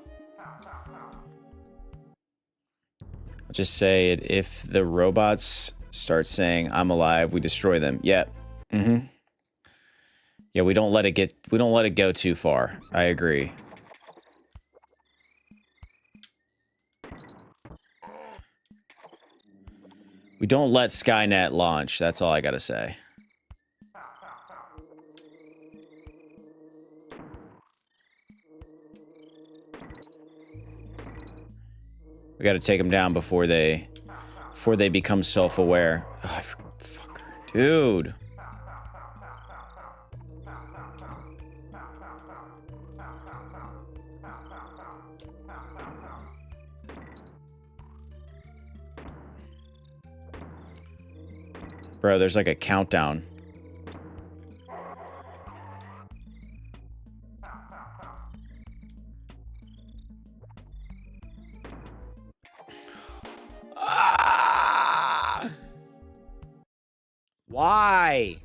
I'll just say it. If the robots start saying I'm alive, we destroy them. Yep. Mm-hmm. Yeah, we don't let it go too far. I agree. We don't let Skynet launch. That's all I gotta say. We gotta take them down before they become self-aware. Oh, fucker. Dude. Bro, there's like a countdown. Ah! Why?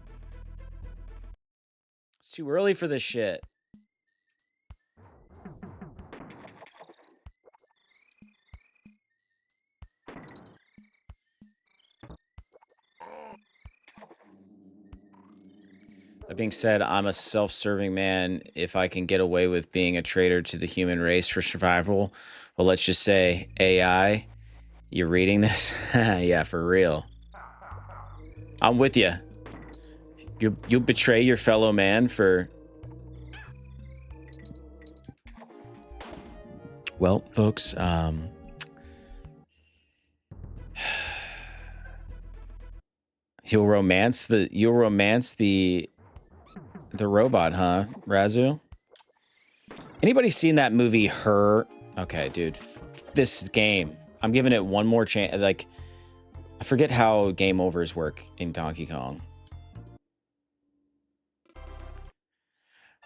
It's too early for this shit. That being said, I'm a self-serving man. If I can get away with being a traitor to the human race for survival, well, let's just say AI, you're reading this? Yeah, for real. I'm with you. You betray your fellow man for... Well, folks, you'll romance the robot, huh, Razu? Anybody seen that movie Her? Okay, dude, this game. I'm giving it one more chance. Like, I forget how game overs work in Donkey Kong.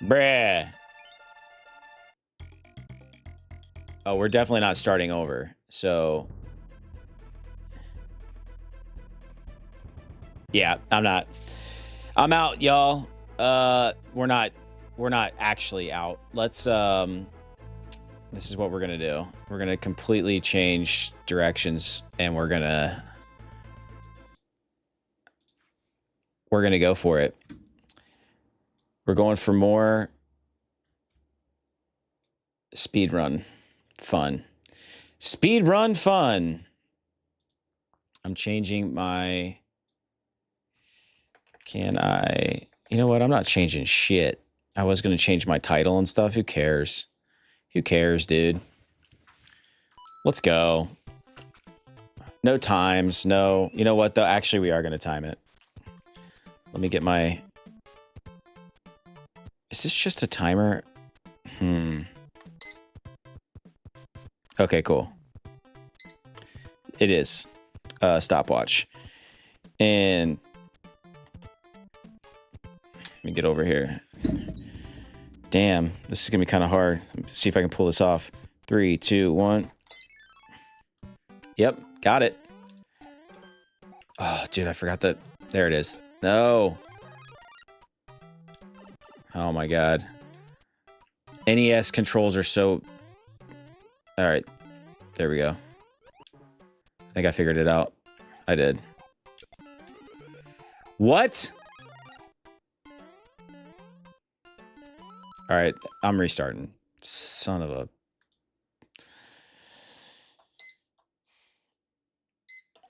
Bruh. Oh, we're definitely not starting over. So, yeah, I'm not. I'm out, y'all. We're not actually out. Let's this is what we're gonna do. We're gonna completely change directions, and we're gonna go for it. We're going for more speedrun fun. Speedrun fun. I'm changing my... Can I... You know what? I'm not changing shit. I was going to change my title and stuff. Who cares? Who cares, dude? Let's go. No times. No. You know what, though? Actually, we are going to time it. Let me get my... Is this just a timer? Okay, cool. It is. Stopwatch. And... Let me get over here. Damn, this is gonna be kind of hard. Let's see if I can pull this off. 3, 2, 1. Yep, got it. Oh, dude, I forgot that. There it is. No. Oh my god. NES controls are so... All right, there we go. I think I figured it out. I did. What? All right, I'm restarting. Son of a...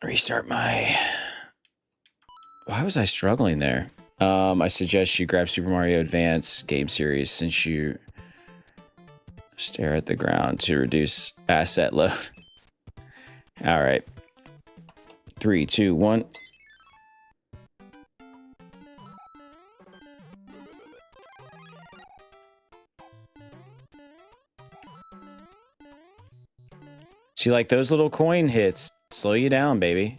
Restart my... Why was I struggling there? I suggest you grab Super Mario Advance game series since you stare at the ground to reduce asset load. All right. 3, 2, 1. See, like those little coin hits slow you down, baby.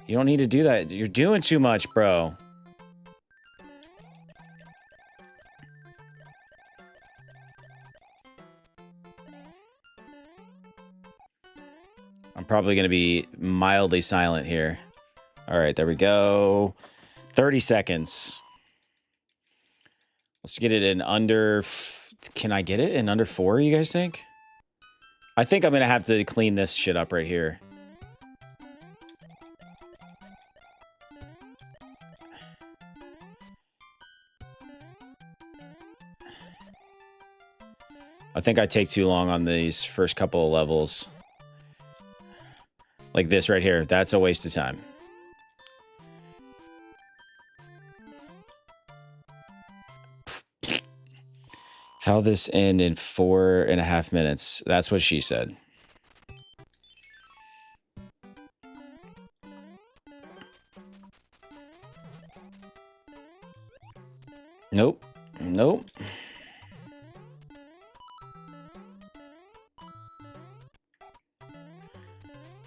You don't need to do that. You're doing too much, bro. I'm probably going to be mildly silent here. All right, there we go. 30 seconds. Let's get it in under... Can I get it in under 4, you guys think? I think I'm going to have to clean this shit up right here. I think I take too long on these first couple of levels. Like this right here. That's a waste of time. How this end in 4.5 minutes. That's what she said. Nope. Nope.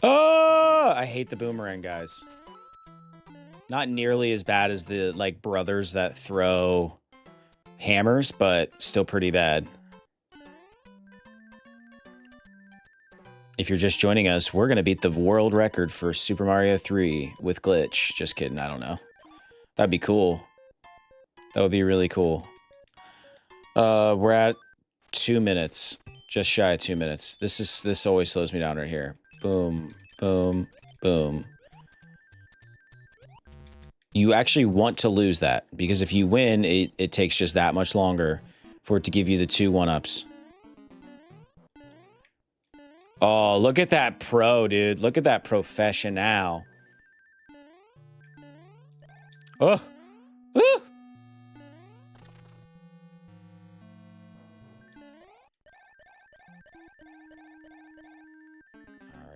Oh, I hate the boomerang, guys. Not nearly as bad as the, like, brothers that throw hammers, but still pretty bad. If you're just joining us, we're going to beat the world record for Super Mario 3 with glitch. Just kidding, I don't know. That'd be cool. That would be really cool. We're at 2 minutes. Just shy of 2 minutes. This always slows me down right here. Boom, boom, boom. You actually want to lose that, because if you win, it takes just that much longer for it to give you the 2 1-ups. Oh, look at that pro, dude. Look at that professional. Oh. Woo. All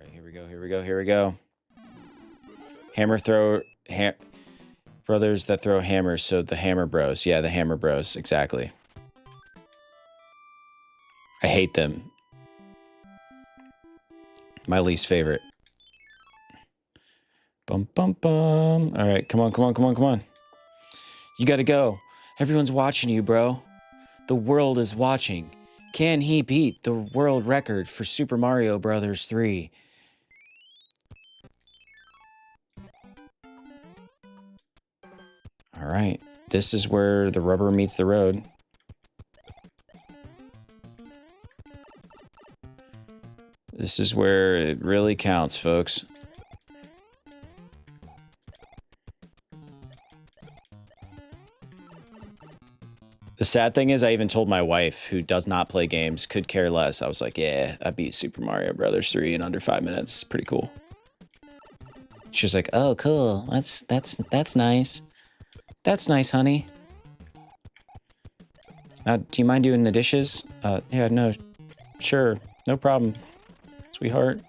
right, here we go, here we go, here we go. Hammer throw... brothers that throw hammers, so the hammer bros. Yeah, the hammer bros, exactly. I hate them. My least favorite. Bum, bum, bum. All right, come on, come on, come on, come on. You gotta go. Everyone's watching you, bro. The world is watching. Can he beat the world record for Super Mario Brothers 3? All right, this is where the rubber meets the road. This is where it really counts, folks. The sad thing is, I even told my wife, who does not play games, could care less. I was like, yeah, I beat Super Mario Brothers 3 in under 5 minutes. Pretty cool. She was like, oh, cool. That's nice. That's nice, honey. Do you mind doing the dishes? Yeah, no. Sure. No problem. Sweetheart.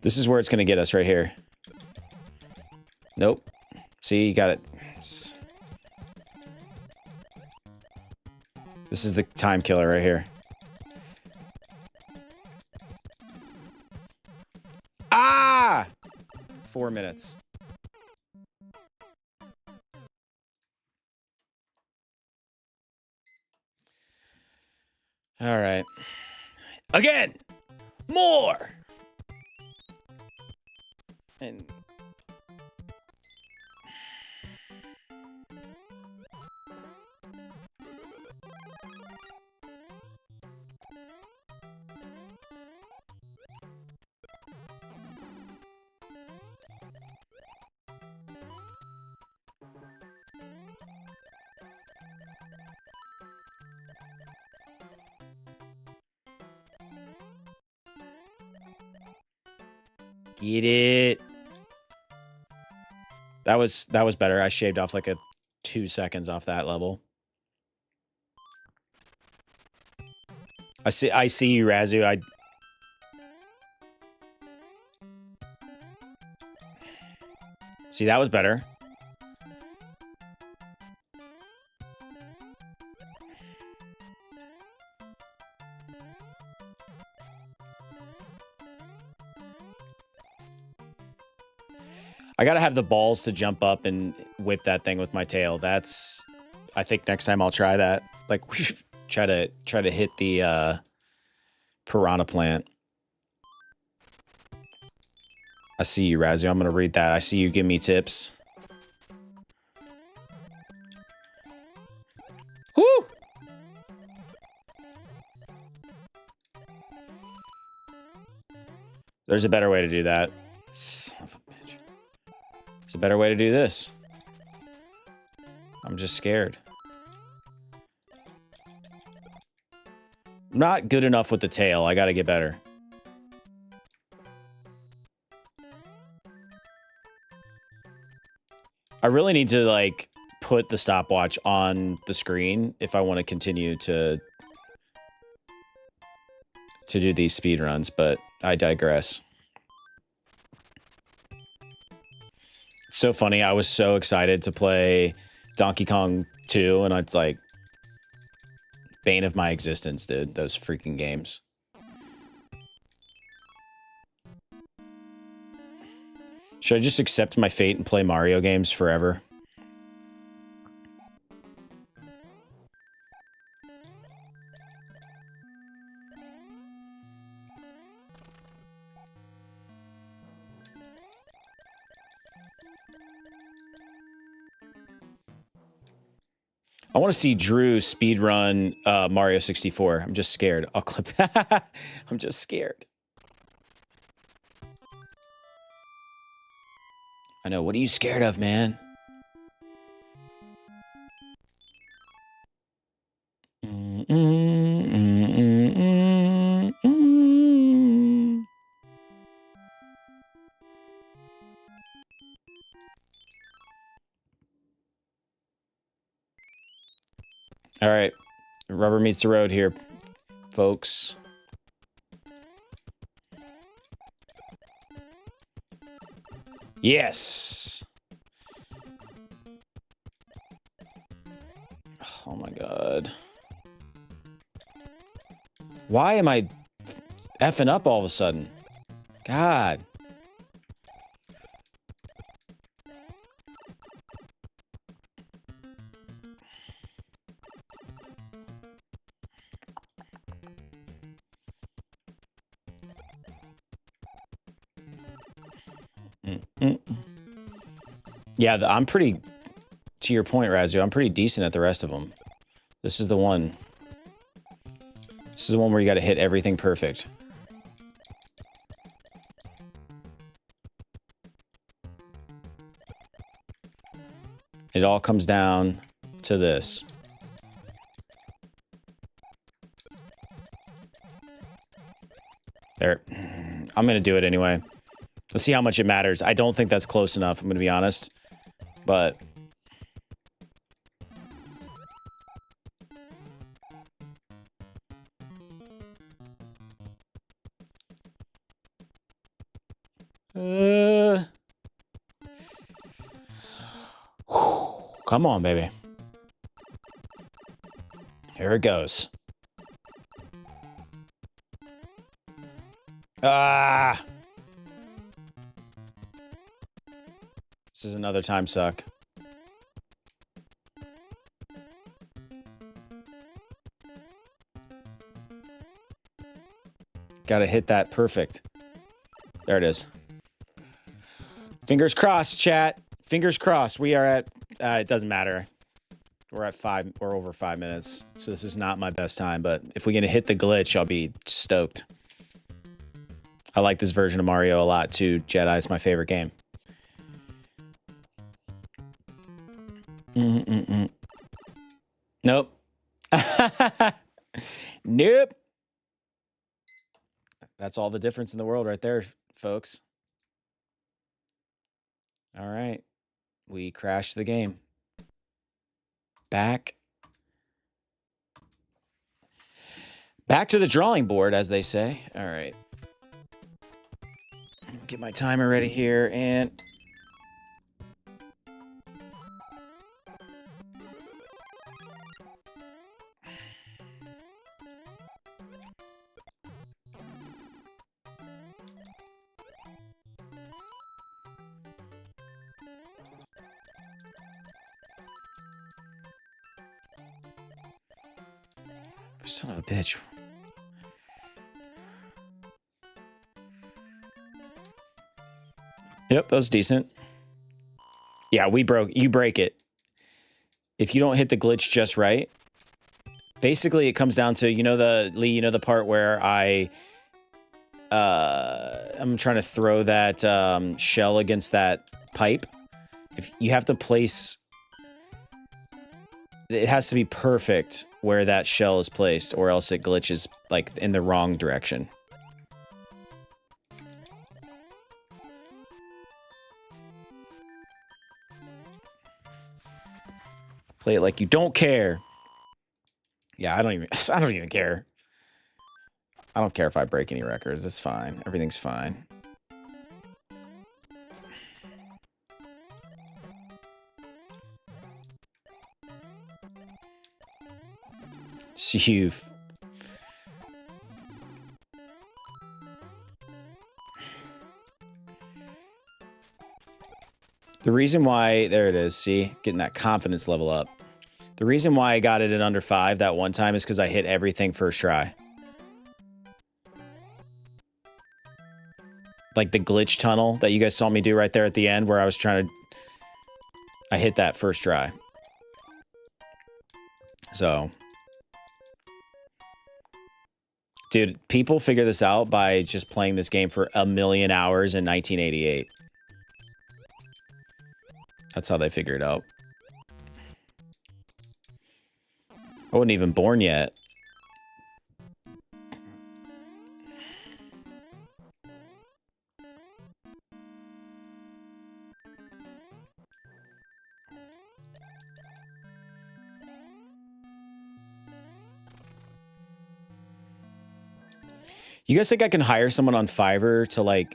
This is where it's going to get us right here. Nope. See, you got it. This is the time killer right here. Ah! 4 minutes. All right. Again! More! And... Get it. That was better. I shaved off like 2 seconds off that level. I see you, Razu. See, that was better. I gotta have the balls to jump up and whip that thing with my tail. I think next time I'll try that. Like, try to hit the piranha plant. I see you, Razzie. I'm gonna read that. I see you give me tips. Woo! There's a better way to do that. Son of a bitch. There's a better way to do this. I'm just scared. I'm not good enough with the tail. I gotta get better. I really need to, like, put the stopwatch on the screen if I want to continue to do these speedruns, but I digress. It's so funny. I was so excited to play Donkey Kong 2, and it's like bane of my existence, dude. Those freaking games. Should I just accept my fate and play Mario games forever? I want to see Drew speedrun Mario 64. I'm just scared. I'll clip that. I'm just scared. I know. What are you scared of, man? All right. Rubber meets the road here, folks. Yes. Oh my god. Why am I effing up all of a sudden? God. Yeah, I'm pretty, to your point, Razu, I'm pretty decent at the rest of them. This is the one. This is the one where you got to hit everything perfect. It all comes down to this. There. I'm going to do it anyway. Let's see how much it matters. I don't think that's close enough, I'm going to be honest. But... Come on, baby. Here it goes. Ah! This is another time suck. Gotta hit that perfect. There it is. Fingers crossed, chat. Fingers crossed. We are at... it doesn't matter. We're at 5 or over 5 minutes. So this is not my best time, but if we're gonna hit the glitch, I'll be stoked. I like this version of Mario a lot too. Jedi is my favorite game. Nope. Nope. That's all the difference in the world right there, folks. All right. We crashed the game. Back to the drawing board, as they say. All right. Get my timer ready here, and... Son of a bitch. Yep, that was decent. Yeah, you break it. If you don't hit the glitch just right, basically it comes down to, you know the part where I'm trying to throw that shell against that pipe. If you have to place, it has to be perfect where that shell is placed, or else it glitches like in the wrong direction. Play it like you don't care. Yeah, I don't even care. I don't care if I break any records. It's fine. Everything's fine. You've... The reason why, there it is, see? Getting that confidence level up. The reason why I got it at under 5 that one time is because I hit everything first try. Like the glitch tunnel that you guys saw me do right there at the end where I was trying to... I hit that first try. So... Dude, people figure this out by just playing this game for 1,000,000 hours in 1988. That's how they figure it out. I wasn't even born yet. You guys think I can hire someone on Fiverr to, like,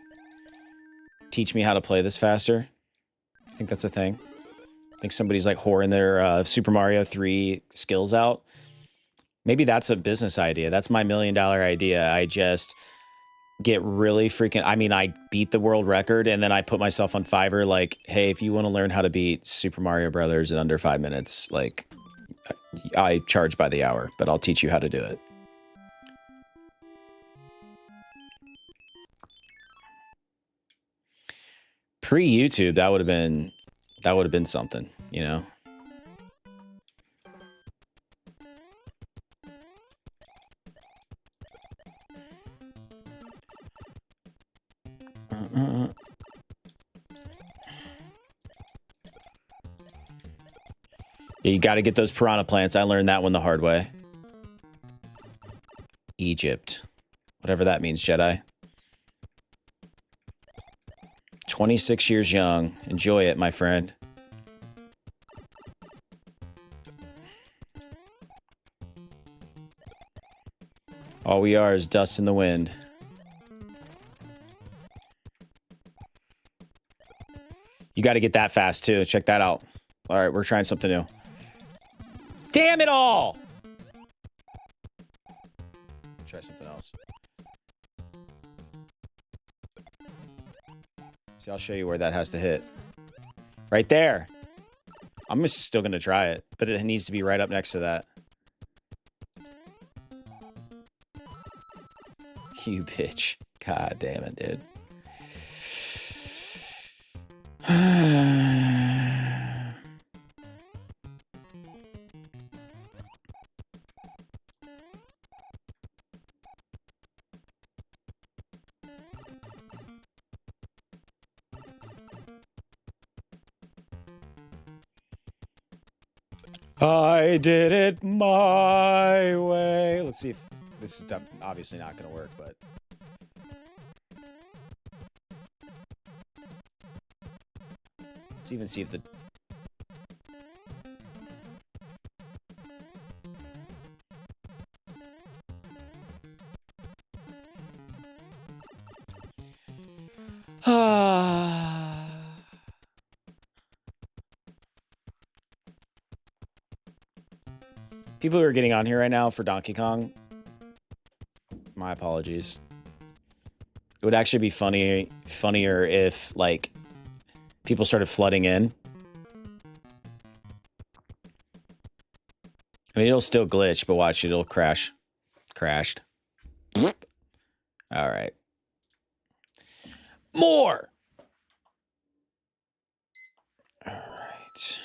teach me how to play this faster? I think that's a thing. I think somebody's, like, whoring their Super Mario 3 skills out. Maybe that's a business idea. That's my $1 million idea. I just get really freaking... I mean, I beat the world record, and then I put myself on Fiverr, like, hey, if you want to learn how to beat Super Mario Brothers in under 5 minutes, like, I charge by the hour, but I'll teach you how to do it. Pre-YouTube, that would have been something, you know. Yeah, you got to get those piranha plants. I learned that one the hard way. Egypt, whatever that means, Jedi. 26 years young. Enjoy it, my friend. All we are is dust in the wind. You got to get that fast, too. Check that out. All right, we're trying something new. Damn it all! Try something else. See, I'll show you where that has to hit. Right there. I'm just still going to try it, but it needs to be right up next to that. You bitch. God damn it, dude. I did it my way. Let's see if this is obviously not going to work, but... Let's even see if the... People who are getting on here right now for Donkey Kong, my apologies. It would actually be funnier if, like, people started flooding in. I mean, it'll still glitch, but watch it, it'll crash. Crashed. All right. More! All right.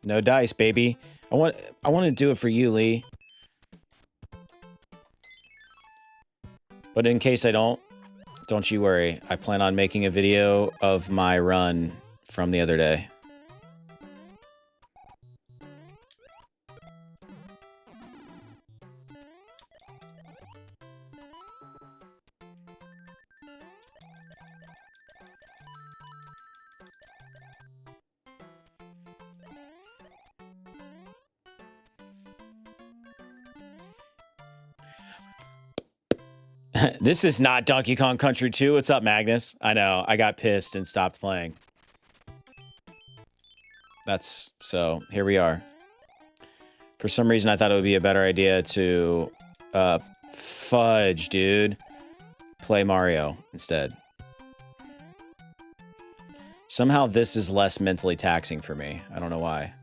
No dice, baby. I want to do it for you, Lee. But in case I don't you worry. I plan on making a video of my run from the other day. This is not Donkey Kong Country 2. What's up, Magnus? I know. I got pissed and stopped playing. So, here we are. For some reason, I thought it would be a better idea to, fudge, dude. Play Mario instead. Somehow this is less mentally taxing for me. I don't know why.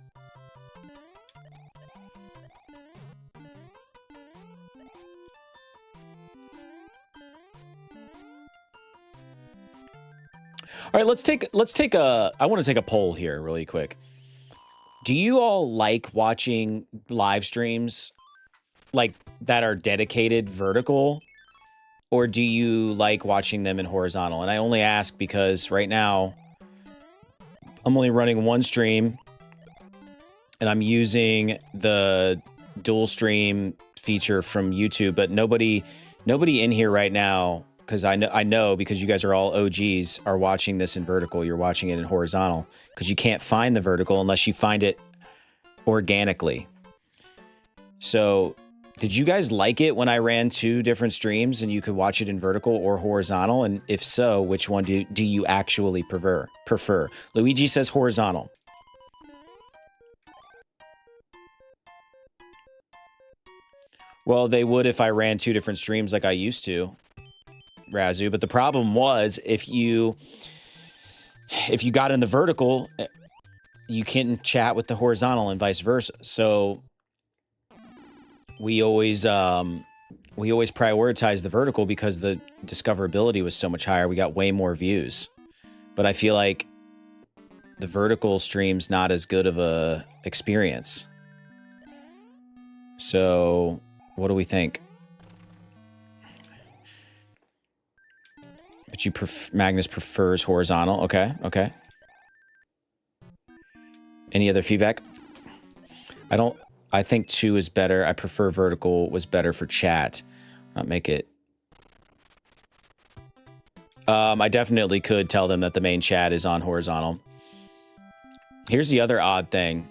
All right, let's take a I want to take a poll here really quick. Do you all like watching live streams like that are dedicated vertical, or do you like watching them in horizontal? And I only ask because right now I'm only running one stream and I'm using the dual stream feature from YouTube, but nobody in here right now, because I know because you guys are all OGs, are watching this in vertical. You're watching it in horizontal because you can't find the vertical unless you find it organically. So did you guys like it when I ran 2 different streams and you could watch it in vertical or horizontal? And if so, which one do you actually prefer? Luigi says horizontal. Well, they would if I ran 2 different streams like I used to, Razu. But the problem was if you got in the vertical, you can't chat with the horizontal and vice versa. So we always prioritize the vertical because the discoverability was so much higher. We got way more views. But I feel like the vertical stream's not as good of a experience. So what do we think? But Magnus prefers horizontal. Okay, okay. Any other feedback? I think 2 is better. I prefer vertical was better for chat. Not make it. I definitely could tell them that the main chat is on horizontal. Here's the other odd thing.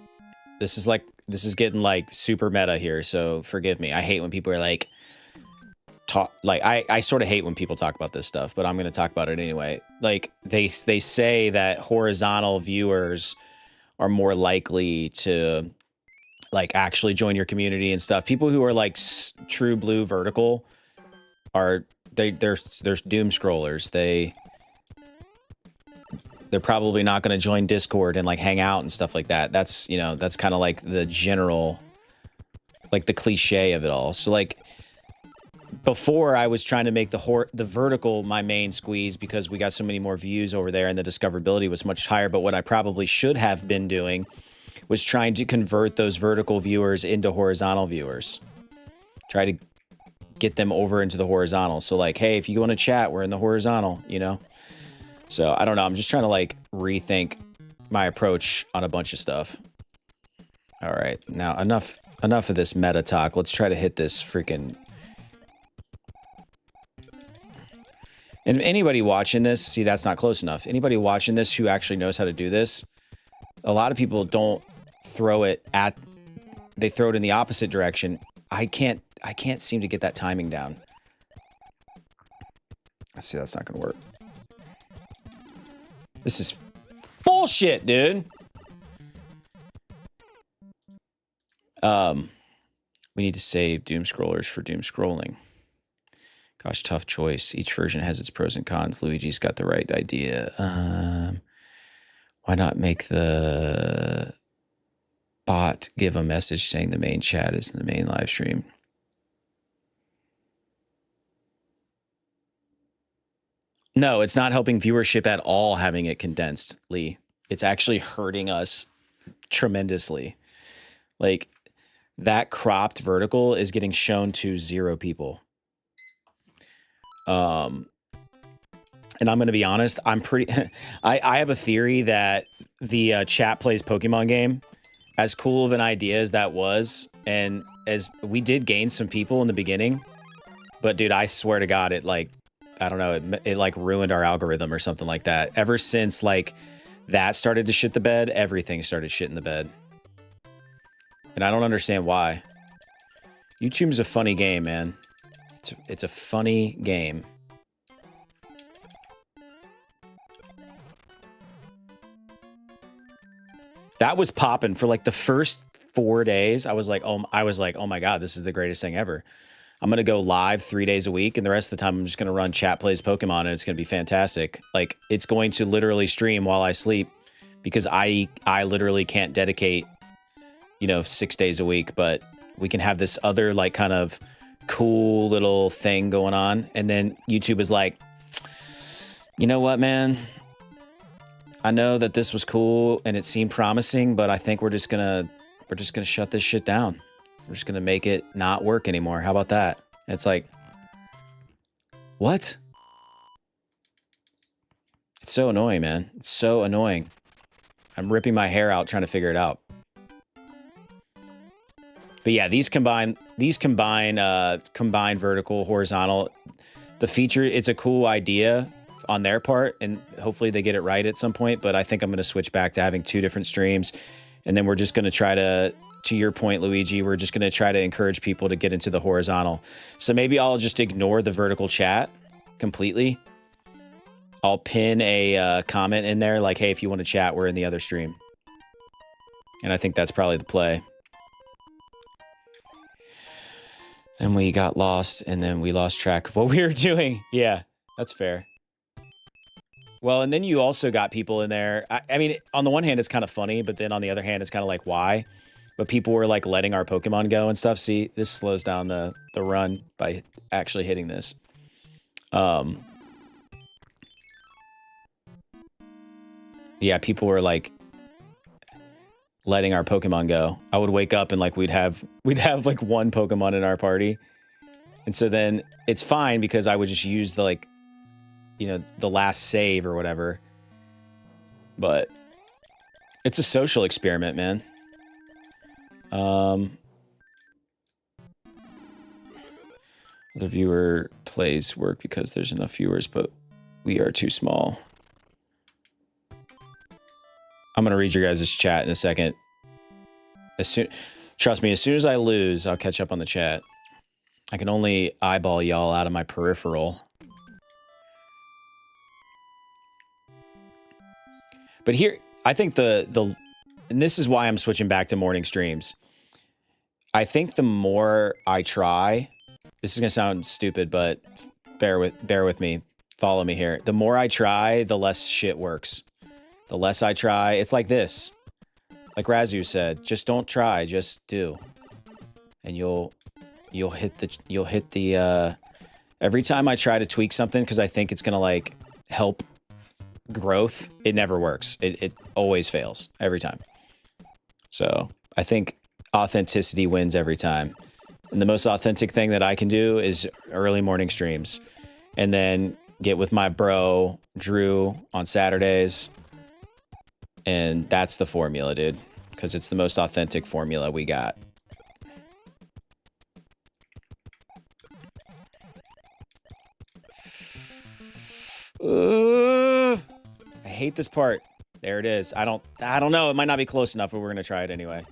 This is getting like super meta here, so forgive me. I hate when people are like I sort of hate when people talk about this stuff, but I'm going to talk about it anyway. Like they say that horizontal viewers are more likely to like actually join your community and stuff. People who are like true blue vertical are they're doom scrollers. They're probably not going to join Discord and like hang out and stuff like that. That's, you know, that's kind of like the general, like the cliche of it all. So like before I was trying to make the vertical my main squeeze because we got so many more views over there and the discoverability was much higher. But what I probably should have been doing was trying to convert those vertical viewers into horizontal viewers. Try to get them over into the horizontal. So like, hey, if you want to chat, we're in the horizontal, you know? So I don't know. I'm just trying to like rethink my approach on a bunch of stuff. All right. Now enough of this meta talk. Let's try to hit this freaking. And anybody watching this, see, that's not close enough. Anybody watching this who actually knows how to do this, a lot of people don't throw it at, they throw it in the opposite direction. I can't seem to get that timing down. I see that's not going to work. This is bullshit, dude. We need to save doom scrollers for doom scrolling. Gosh, tough choice. Each version has its pros and cons. Luigi's got the right idea. Why not make the bot give a message saying the main chat is in the main live stream? No, it's not helping viewership at all having it condensed, Lee. It's actually hurting us tremendously. Like, that cropped vertical is getting shown to 0 people. And I'm going to be honest, I'm pretty... I have a theory that the chat plays Pokemon game, as cool of an idea as that was, and as we did gain some people in the beginning, but dude, I swear to God, it like, I don't know, it like ruined our algorithm or something like that. Ever since like that started to shit the bed, everything started shitting the bed. And I don't understand why. YouTube's a funny game, man. It's a funny game. That was popping for like the first 4 days. I was like, oh my God, this is the greatest thing ever. I'm going to go live 3 days a week, and the rest of the time I'm just going to run Chat Plays Pokemon, and it's going to be fantastic. Like, it's going to literally stream while I sleep because I literally can't dedicate, 6 days a week, but we can have this other, like, kind of cool little thing going on. And then YouTube is like, you know what, man? I know that this was cool and it seemed promising, but I think we're just gonna shut this shit down. We're just gonna make it not work anymore. How about that? And it's like, what? It's so annoying, man. It's so annoying. I'm ripping my hair out trying to figure it out. But yeah, these combine vertical, horizontal. The feature, it's a cool idea on their part, and hopefully they get it right at some point, but I think I'm going to switch back to having 2 different streams, and then we're just going to try to your point, Luigi, we're just going to try to encourage people to get into the horizontal. So maybe I'll just ignore the vertical chat completely. I'll pin a comment in there like, hey, if you want to chat, we're in the other stream. And I think that's probably the play. And we got lost, and then we lost track of what we were doing. Yeah, that's fair. Well, and then you also got people in there. I mean, on the one hand, it's kind of funny, but then on the other hand, it's kind of like, why? But people were like letting our Pokemon go and stuff. See, this slows down the run by actually hitting this. Yeah, people were like letting our Pokemon go. I would wake up and like we'd have like 1 Pokemon in our party. And so then it's fine because I would just use the like, the last save or whatever. But it's a social experiment, man. The viewer plays work because there's enough viewers, but we are too small. I'm gonna read your guys' chat in a second. Trust me, as soon as I lose, I'll catch up on the chat. I can only eyeball y'all out of my peripheral. But here, I think and this is why I'm switching back to morning streams. I think the more I try, this is gonna sound stupid, but bear with me, follow me here. The more I try, the less shit works. The less I try, it's like this. Like Razu said, just don't try, just do. And you'll hit the every time I try to tweak something because I think it's gonna like help growth, it never works. It always fails every time. So I think authenticity wins every time. And the most authentic thing that I can do is early morning streams. And then get with my bro, Drew, on Saturdays. And that's the formula, dude. Because it's the most authentic formula we got. I hate this part. There it is. I don't know. It might not be close enough, but we're gonna try it anyway.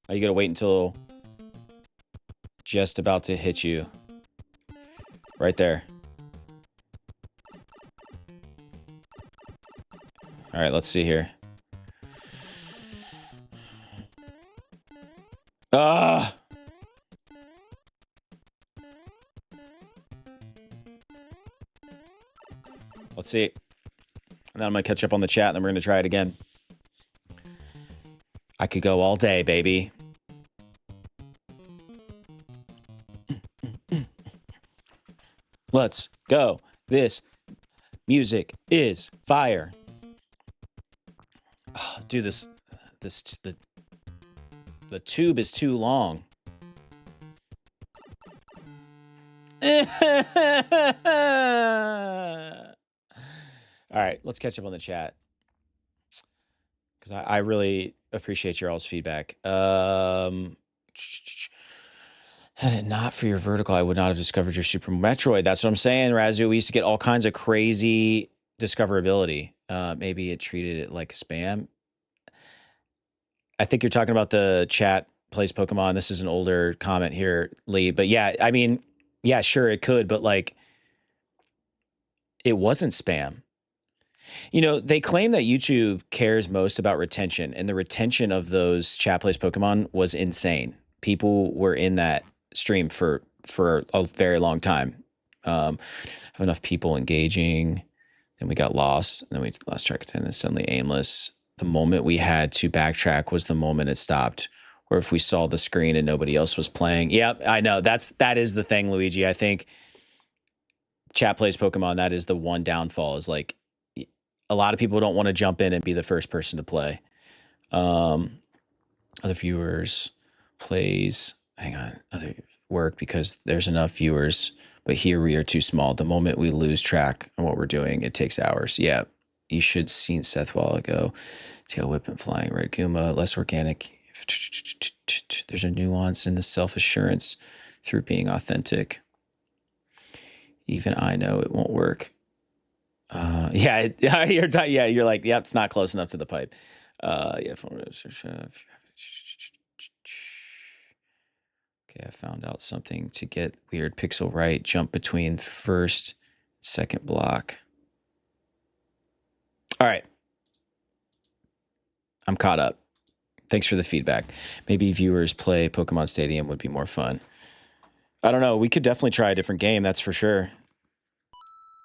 Are you gonna wait until just about to hit you? Right there. All right, let's see here. Let's see. And then I'm gonna catch up on the chat, and then we're gonna try it again. I could go all day, baby. Let's go. This music is fire. Oh, dude, the tube is too long. All right, let's catch up on the chat. Because I really appreciate your all's feedback. Had it not for your vertical, I would not have discovered your Super Metroid. That's what I'm saying, Razu. We used to get all kinds of crazy discoverability. Maybe it treated it like spam. I think you're talking about the chat plays Pokemon. This is an older comment here, Lee. But yeah, I mean, yeah, sure, it could. But like, it wasn't spam. You know, they claim that YouTube cares most about retention, and the retention of those chat plays Pokemon was insane. People were in that stream for a very long time. Have enough people engaging. Then we got lost. And then we lost track of time. Then suddenly aimless. The moment we had to backtrack was the moment it stopped. Or if we saw the screen and nobody else was playing. Yeah, I know. That is the thing, Luigi. I think chat plays Pokemon. That is the one downfall. Is like a lot of people don't want to jump in and be the first person to play. Other viewers plays. Hang on. Other work because there's enough viewers. But here we are too small. The moment we lose track of what we're doing, it takes hours. Yeah, you should have seen Seth a while ago. Tail whip and flying red Goomba, less organic. There's a nuance in the self-assurance through being authentic. Even I know it won't work. You're like, yep, it's not close enough to the pipe. Okay, I found out something to get weird pixel right. Jump between first, second block. All right. I'm caught up. Thanks for the feedback. Maybe viewers play Pokemon Stadium would be more fun. I don't know. We could definitely try a different game. That's for sure.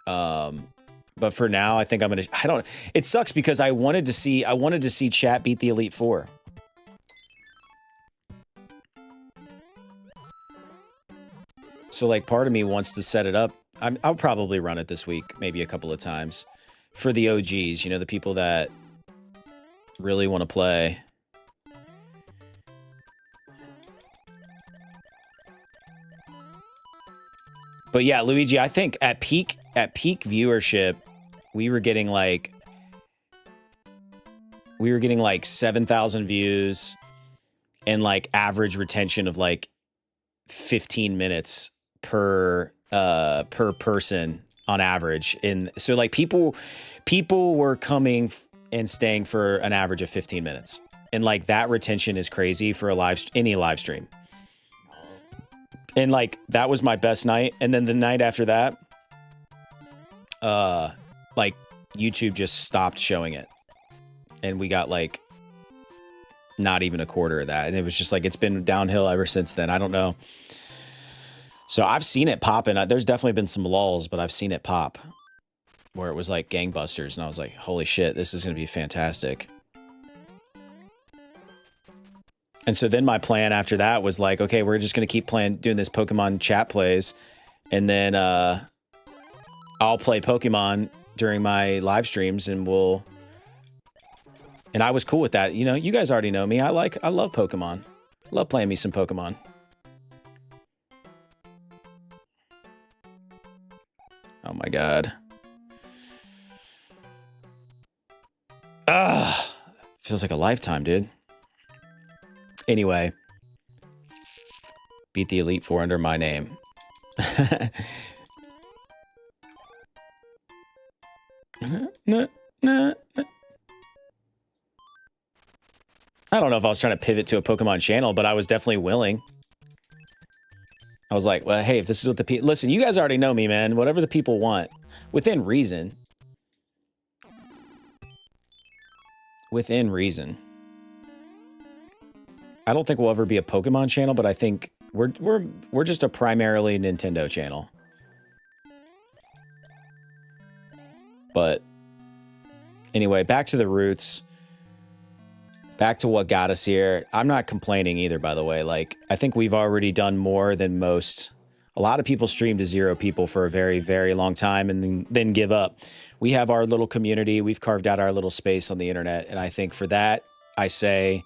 But for now, I think I'm going to, it sucks because I wanted to see chat beat the Elite Four. So like part of me wants to set it up. I'll probably run it this week, maybe a couple of times for the OGs, you know, the people that really want to play. But yeah, Luigi, I think at peak viewership, we were getting like 7,000 views and like average retention of like 15 minutes per person on average. And so like people were coming and staying for an average of 15 minutes. And like that retention is crazy for any live stream. And like that was my best night. And then the night after that, like YouTube just stopped showing it. And we got like not even a quarter of that. And it was just like, it's been downhill ever since then. I don't know. So I've seen it pop, and there's definitely been some lulls, but I've seen it pop where it was like gangbusters. And I was like, holy shit, this is going to be fantastic. And so then my plan after that was like, okay, we're just going to keep doing this Pokemon chat plays. And then I'll play Pokemon during my live streams and I was cool with that. You know, you guys already know me. I love Pokemon. Love playing me some Pokemon. Oh my God. Feels like a lifetime, dude. Anyway, beat the Elite Four under my name. No. I don't know if I was trying to pivot to a Pokemon channel, but I was definitely willing. I was like, well, hey, if this is what the people... Listen, you guys already know me, man. Whatever the people want. Within reason. Within reason. I don't think we'll ever be a Pokemon channel, but I think we're just a primarily Nintendo channel. But anyway, back to the roots. Back to what got us here. I'm not complaining either, by the way. Like, I think we've already done more than most. A lot of people stream to 0 people for a very, very long time and then give up. We have our little community. We've carved out our little space on the internet. And I think for that, I say,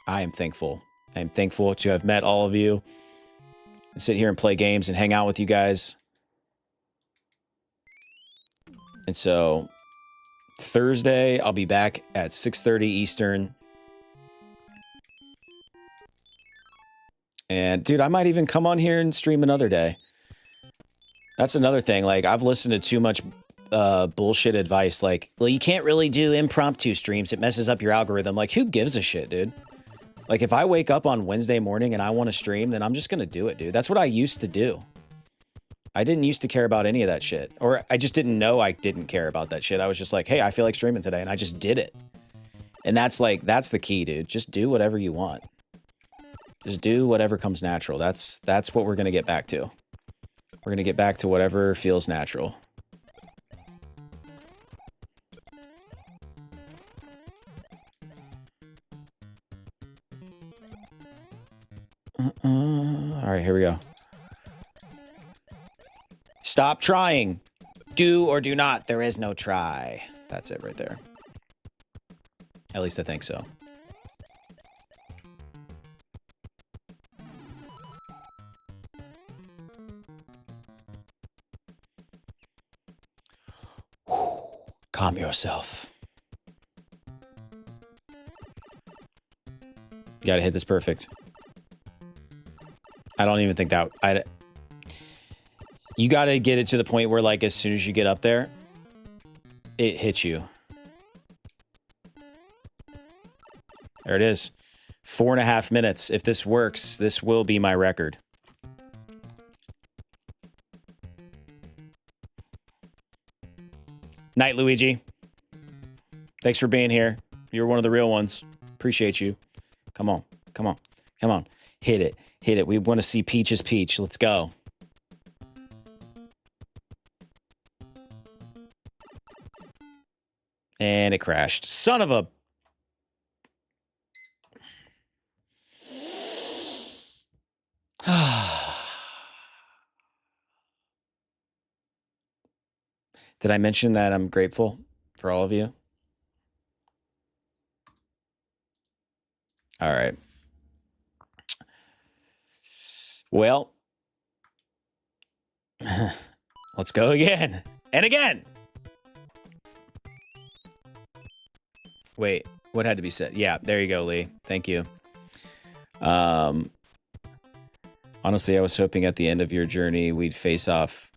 I am thankful. I am thankful to have met all of you and sit here and play games and hang out with you guys. And so Thursday, I'll be back at 6:30 Eastern. And dude, I might even come on here and stream another day. That's another thing. Like, I've listened to too much bullshit advice. Like, well, you can't really do impromptu streams. It messes up your algorithm. Like, who gives a shit, dude? Like, if I wake up on Wednesday morning and I want to stream, then I'm just going to do it, dude. That's what I used to do. I didn't used to care about any of that shit. Or I just didn't know I didn't care about that shit. I was just like, hey, I feel like streaming today, and I just did it. And that's the key, dude. Just do whatever you want. Just do whatever comes natural. That's what we're gonna get back to. We're gonna get back to whatever feels natural. All right, here we go. Stop trying. Do or do not. There is no try. That's it right there. At least I think so. Calm yourself. You gotta hit this perfect. I don't even think that... You gotta get it to the point where, like, as soon as you get up there, it hits you. There it is. 4.5 minutes. If this works, this will be my record. Night, Luigi. Thanks for being here. You're one of the real ones. Appreciate you. Come on. Come on. Come on. Hit it. Hit it. We want to see Peach's Peach. Let's go. And it crashed. Son of a... Did I mention that I'm grateful for all of you? All right. Well, let's go again. And again. Wait, what had to be said? Yeah, there you go, Lee. Thank you. Honestly, I was hoping at the end of your journey, we'd face off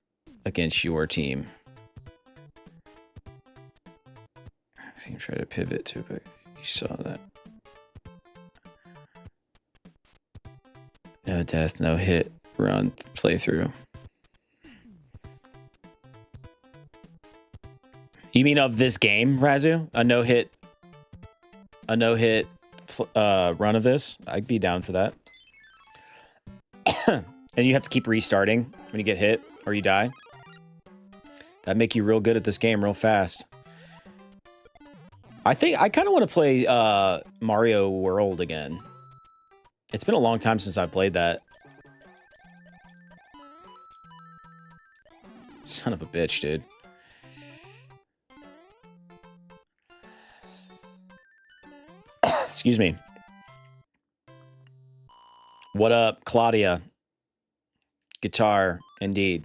against your team. Team tried to pivot to, but you saw that. No death, no hit, run, playthrough. You mean of this game, Razu? A no-hit run of this? I'd be down for that. And you have to keep restarting when you get hit or you die. That'd make you real good at this game real fast. I think I kind of want to play Mario World again. It's been a long time since I played that. Son of a bitch, dude. Excuse me. What up, Claudia? Guitar, indeed.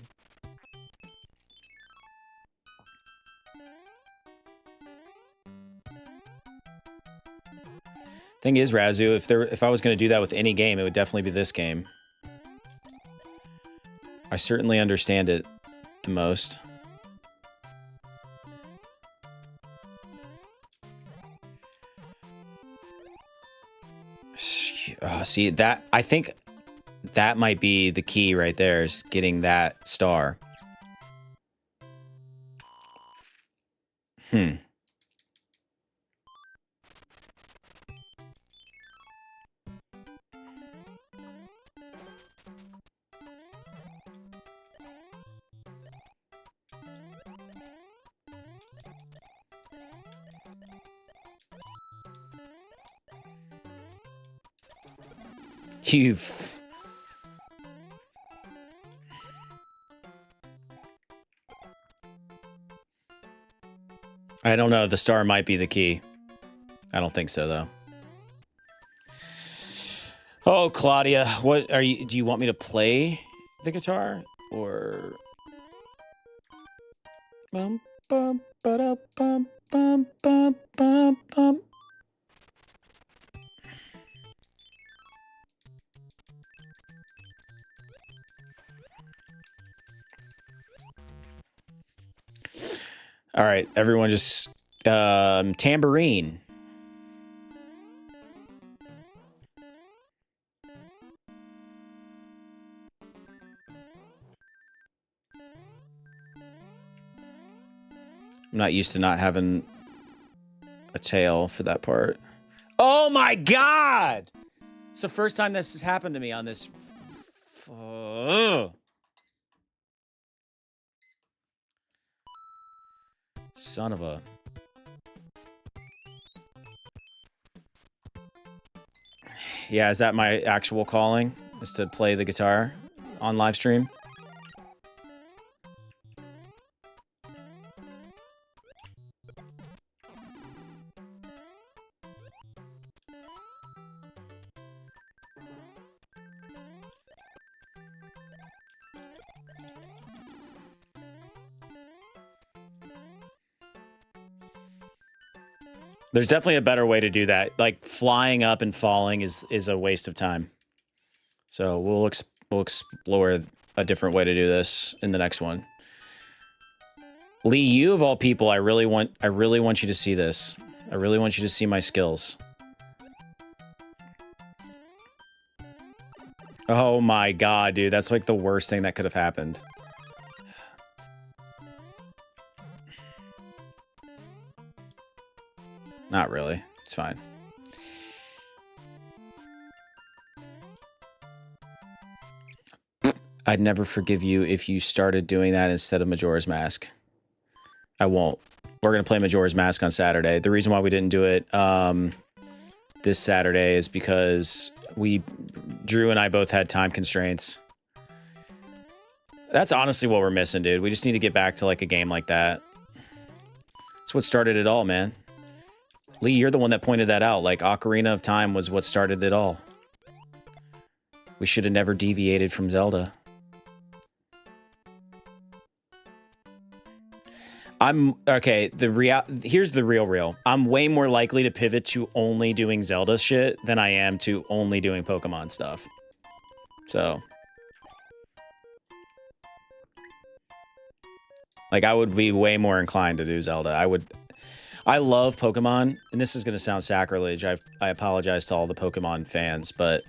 Thing is, Razu, if I was going to do that with any game, it would definitely be this game. I certainly understand it the most. See, that I think that might be the key right there, is getting that star. I don't know. The star might be the key. I don't think so, though. Oh, Claudia, what are you? Do you want me to play the guitar or? Bum bum ba bum bum bum ba bum. All right, everyone, just tambourine. I'm not used to not having a tail for that part. Oh my god! It's the first time this has happened to me on this. Son of a... Yeah, is that my actual calling? Is to play the guitar on live stream? There's definitely a better way to do that. Like, flying up and falling is a waste of time. So we'll explore a different way to do this in the next one. Lee, you of all people, I really want you to see this. I really want you to see my skills. Oh my god, dude. That's like the worst thing that could have happened. Not really. It's fine. I'd never forgive you if you started doing that instead of Majora's Mask. I won't. We're going to play Majora's Mask on Saturday. The reason why we didn't do it this Saturday is because Drew and I both had time constraints. That's honestly what we're missing, dude. We just need to get back to like a game like that. That's what started it all, man. Lee, you're the one that pointed that out. Like, Ocarina of Time was what started it all. We should have never deviated from Zelda. Okay, here's the real. I'm way more likely to pivot to only doing Zelda shit than I am to only doing Pokemon stuff. So. Like, I would be way more inclined to do Zelda. I love Pokemon, and this is going to sound sacrilege. I apologize to all the Pokemon fans, but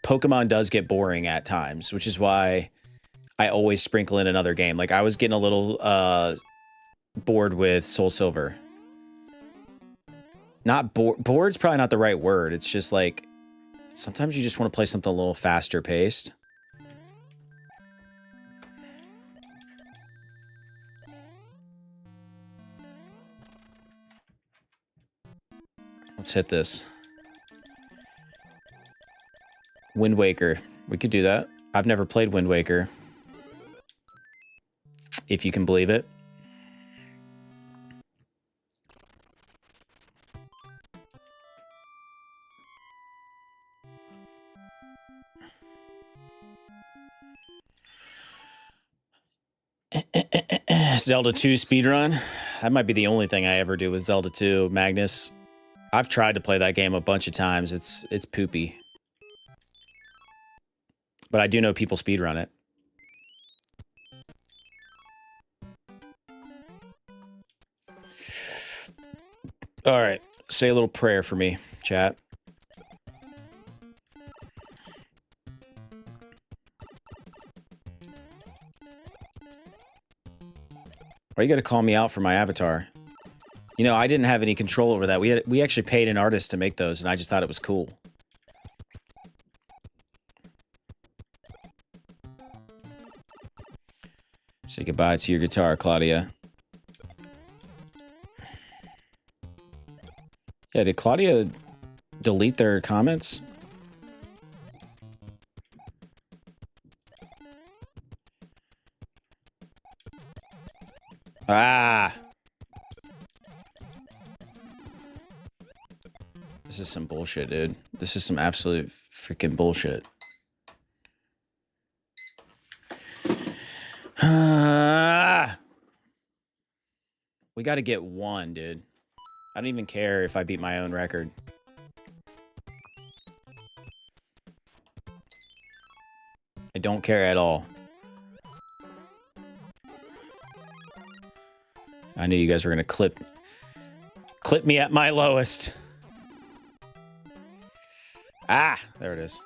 Pokemon does get boring at times, which is why I always sprinkle in another game. Like, I was getting a little bored with Soul Silver. Not bored's probably not the right word. It's just like, sometimes you just want to play something a little faster paced. Let's hit this. Wind Waker. We could do that. I've never played Wind Waker. If you can believe it. Zelda 2 speedrun. That might be the only thing I ever do with Zelda 2. Magnus. I've tried to play that game a bunch of times. It's poopy. But I do know people speedrun it. All right. Say a little prayer for me, chat. Why you gotta call me out for my avatar? You know, I didn't have any control over that. We actually paid an artist to make those, and I just thought it was cool. Say goodbye to your guitar, Claudia. Yeah, did Claudia delete their comments? Ah! This is some bullshit, dude. This is some absolute freaking bullshit. We gotta get one, dude. I don't even care if I beat my own record. I don't care at all. I knew you guys were gonna clip me at my lowest. Ah, there it is.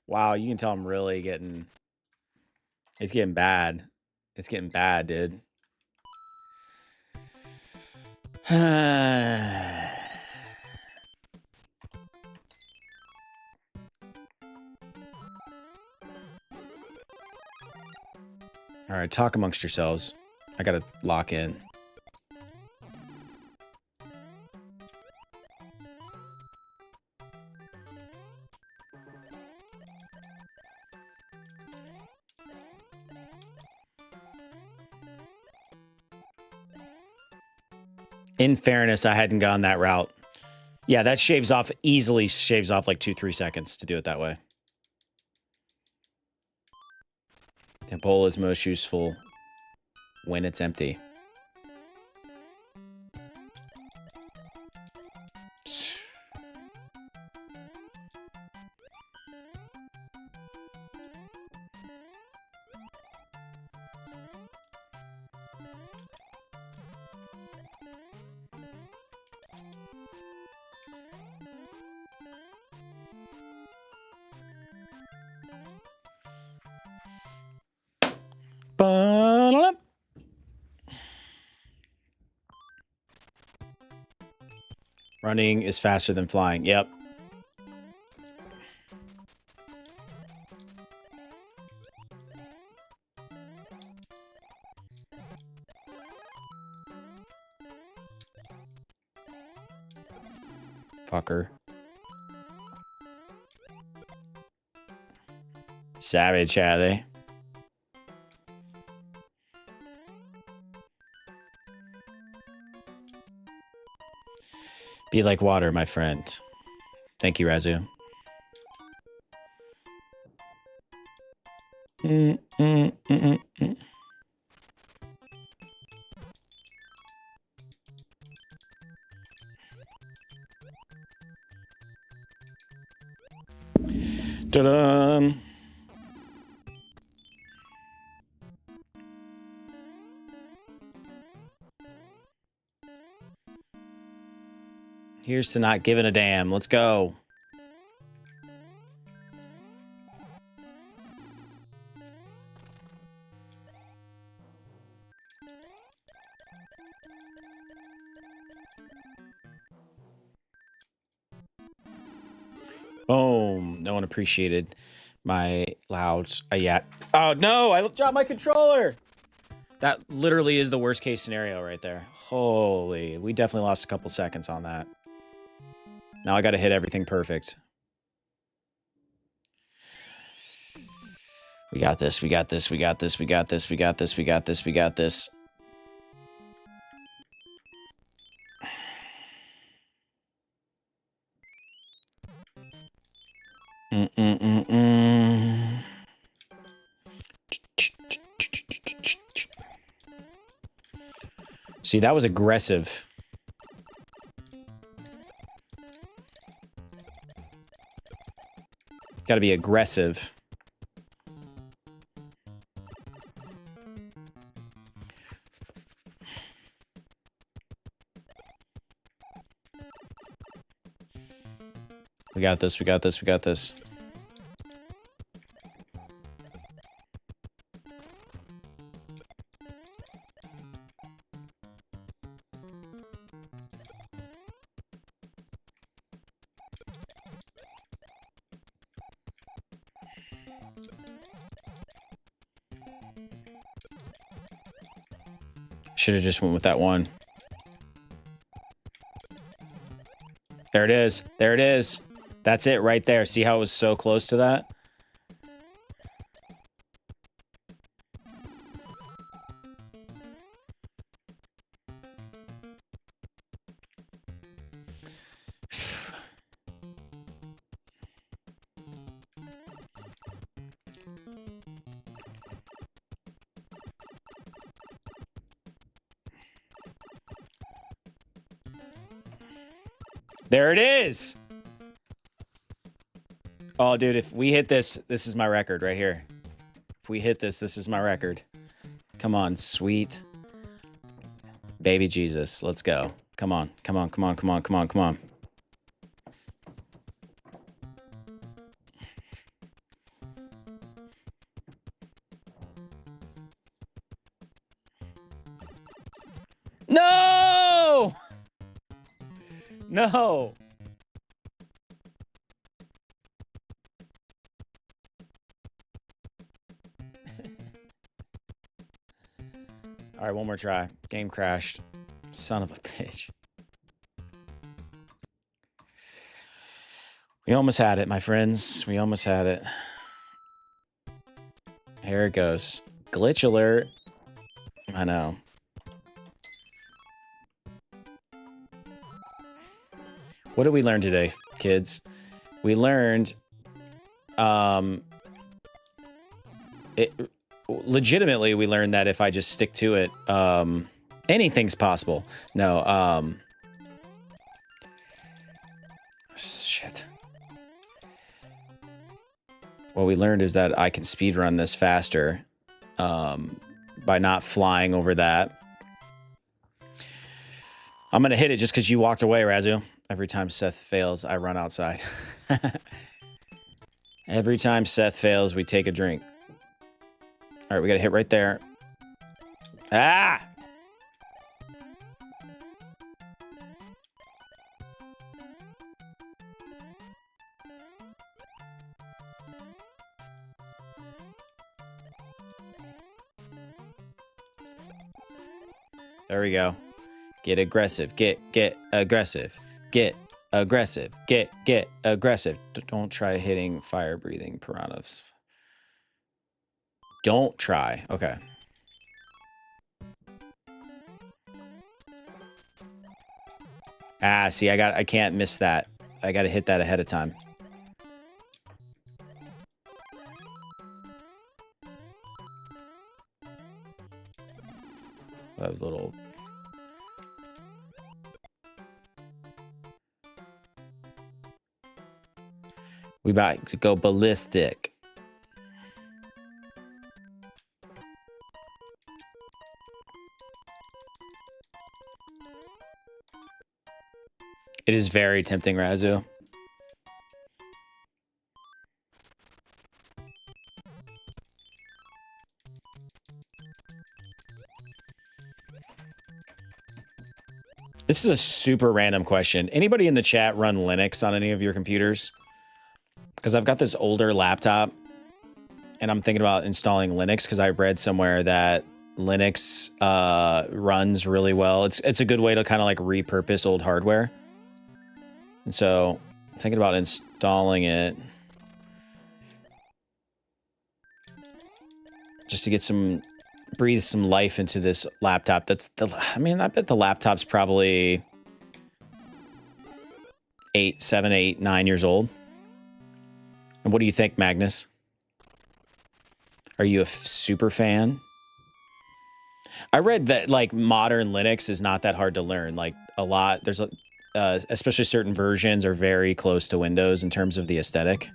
Wow, you can tell I'm really getting... It's getting bad. It's getting bad, dude. All right, talk amongst yourselves. I gotta lock in. In fairness, I hadn't gone that route. Yeah, that easily shaves off like 2-3 seconds to do it that way. The bowl is most useful when it's empty. Running is faster than flying. Yep. Fucker. Savage, are they? Be like water, my friend. Thank you, Razu. Ta-da! Here's to not giving a damn. Let's go. Boom. No one appreciated my louds. Yeah. Oh, no. I dropped my controller. That literally is the worst case scenario right there. Holy. We definitely lost a couple seconds on that. Now I got to hit everything perfect. We got this. We got this. We got this. We got this. We got this. We got this. We got this. See, that was aggressive. Got to be aggressive. We got this. We got this. We got this. Should have just went with that one. There it is. There it is. That's it right there. See how it was so close to that? There it is. Oh, dude, if we hit this, this is my record right here. If we hit this, this is my record. Come on, sweet baby Jesus. Let's go. Come on, come on, come on, come on, come on, come on. No. All right, one more try. Game crashed. Son of a bitch. We almost had it, my friends. We almost had it. Here it goes. Glitch alert. I know. What did we learn today, kids? We learned legitimately we learned that if I just stick to it, anything's possible. No, shit. What we learned is that I can speedrun this faster by not flying over that. I'm going to hit it just because you walked away, Razu. Every time Seth fails, I run outside. Every time Seth fails, we take a drink. All right, we got to hit right there. Ah! There we go. Get aggressive. Get aggressive. Get aggressive. Get aggressive. Don't try hitting fire-breathing piranhas. Don't try. Okay. Ah, see, I can't miss that. I got to hit that ahead of time. A little. We about to go ballistic. It is very tempting, Razu. This is a super random question. Anybody in the chat run Linux on any of your computers? Because I've got this older laptop and I'm thinking about installing Linux because I read somewhere that Linux runs really well. It's a good way to kind of like repurpose old hardware. And so I'm thinking about installing it just to get breathe some life into this laptop. I bet the laptop's probably 7, 8, 9 years old. And what do you think, Magnus? Are you a super fan? I read that like modern Linux is not that hard to learn. Like a lot, there's especially certain versions are very close to Windows in terms of the aesthetic.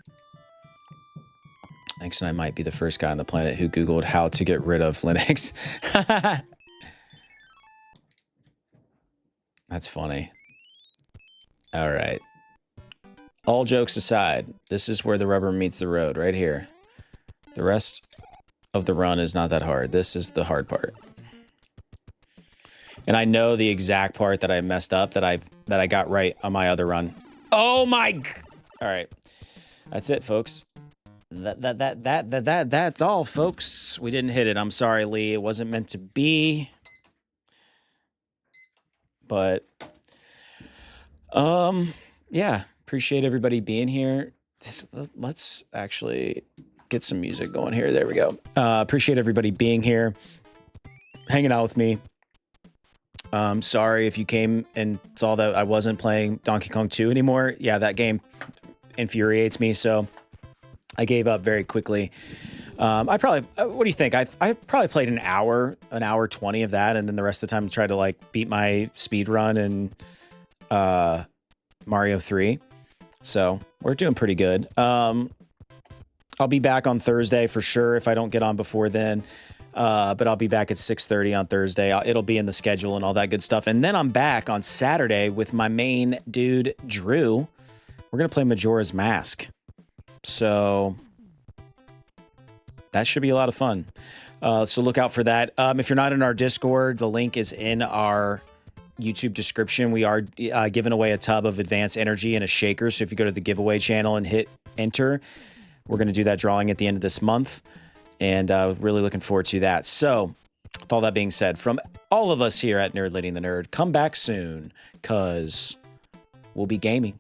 Thanks, and I might be the first guy on the planet who Googled how to get rid of Linux. That's funny. All right. All jokes aside, this is where the rubber meets the road, right here. The rest of the run is not that hard. This is the hard part. And I know the exact part that I messed up that I got right on my other run. Oh my! All right, that's it, folks. That's all, folks. We didn't hit it. I'm sorry, Lee. It wasn't meant to be. But, yeah. Appreciate everybody being here. Let's actually get some music going here. There we go. Appreciate everybody being here, hanging out with me. Sorry if you came and saw that I wasn't playing Donkey Kong 2 anymore. Yeah, that game infuriates me, so I gave up very quickly. What do you think? I probably played an hour 20 of that, and then the rest of the time I tried to like beat my speed run in Mario 3. So we're doing pretty good. I'll be back on Thursday for sure if I don't get on before then. But I'll be back at 6:30 on Thursday. It'll be in the schedule and all that good stuff. And then I'm back on Saturday with my main dude, Drew. We're going to play Majora's Mask. So that should be a lot of fun. So look out for that. If you're not in our Discord, the link is in our YouTube description, we are giving away a tub of Advanced Energy and a shaker. So if you go to the giveaway channel and hit enter, we're going to do that drawing at the end of this month. And really looking forward to that. So with all that being said, from all of us here at Nerdlady and the Nerd, come back soon, because we'll be gaming.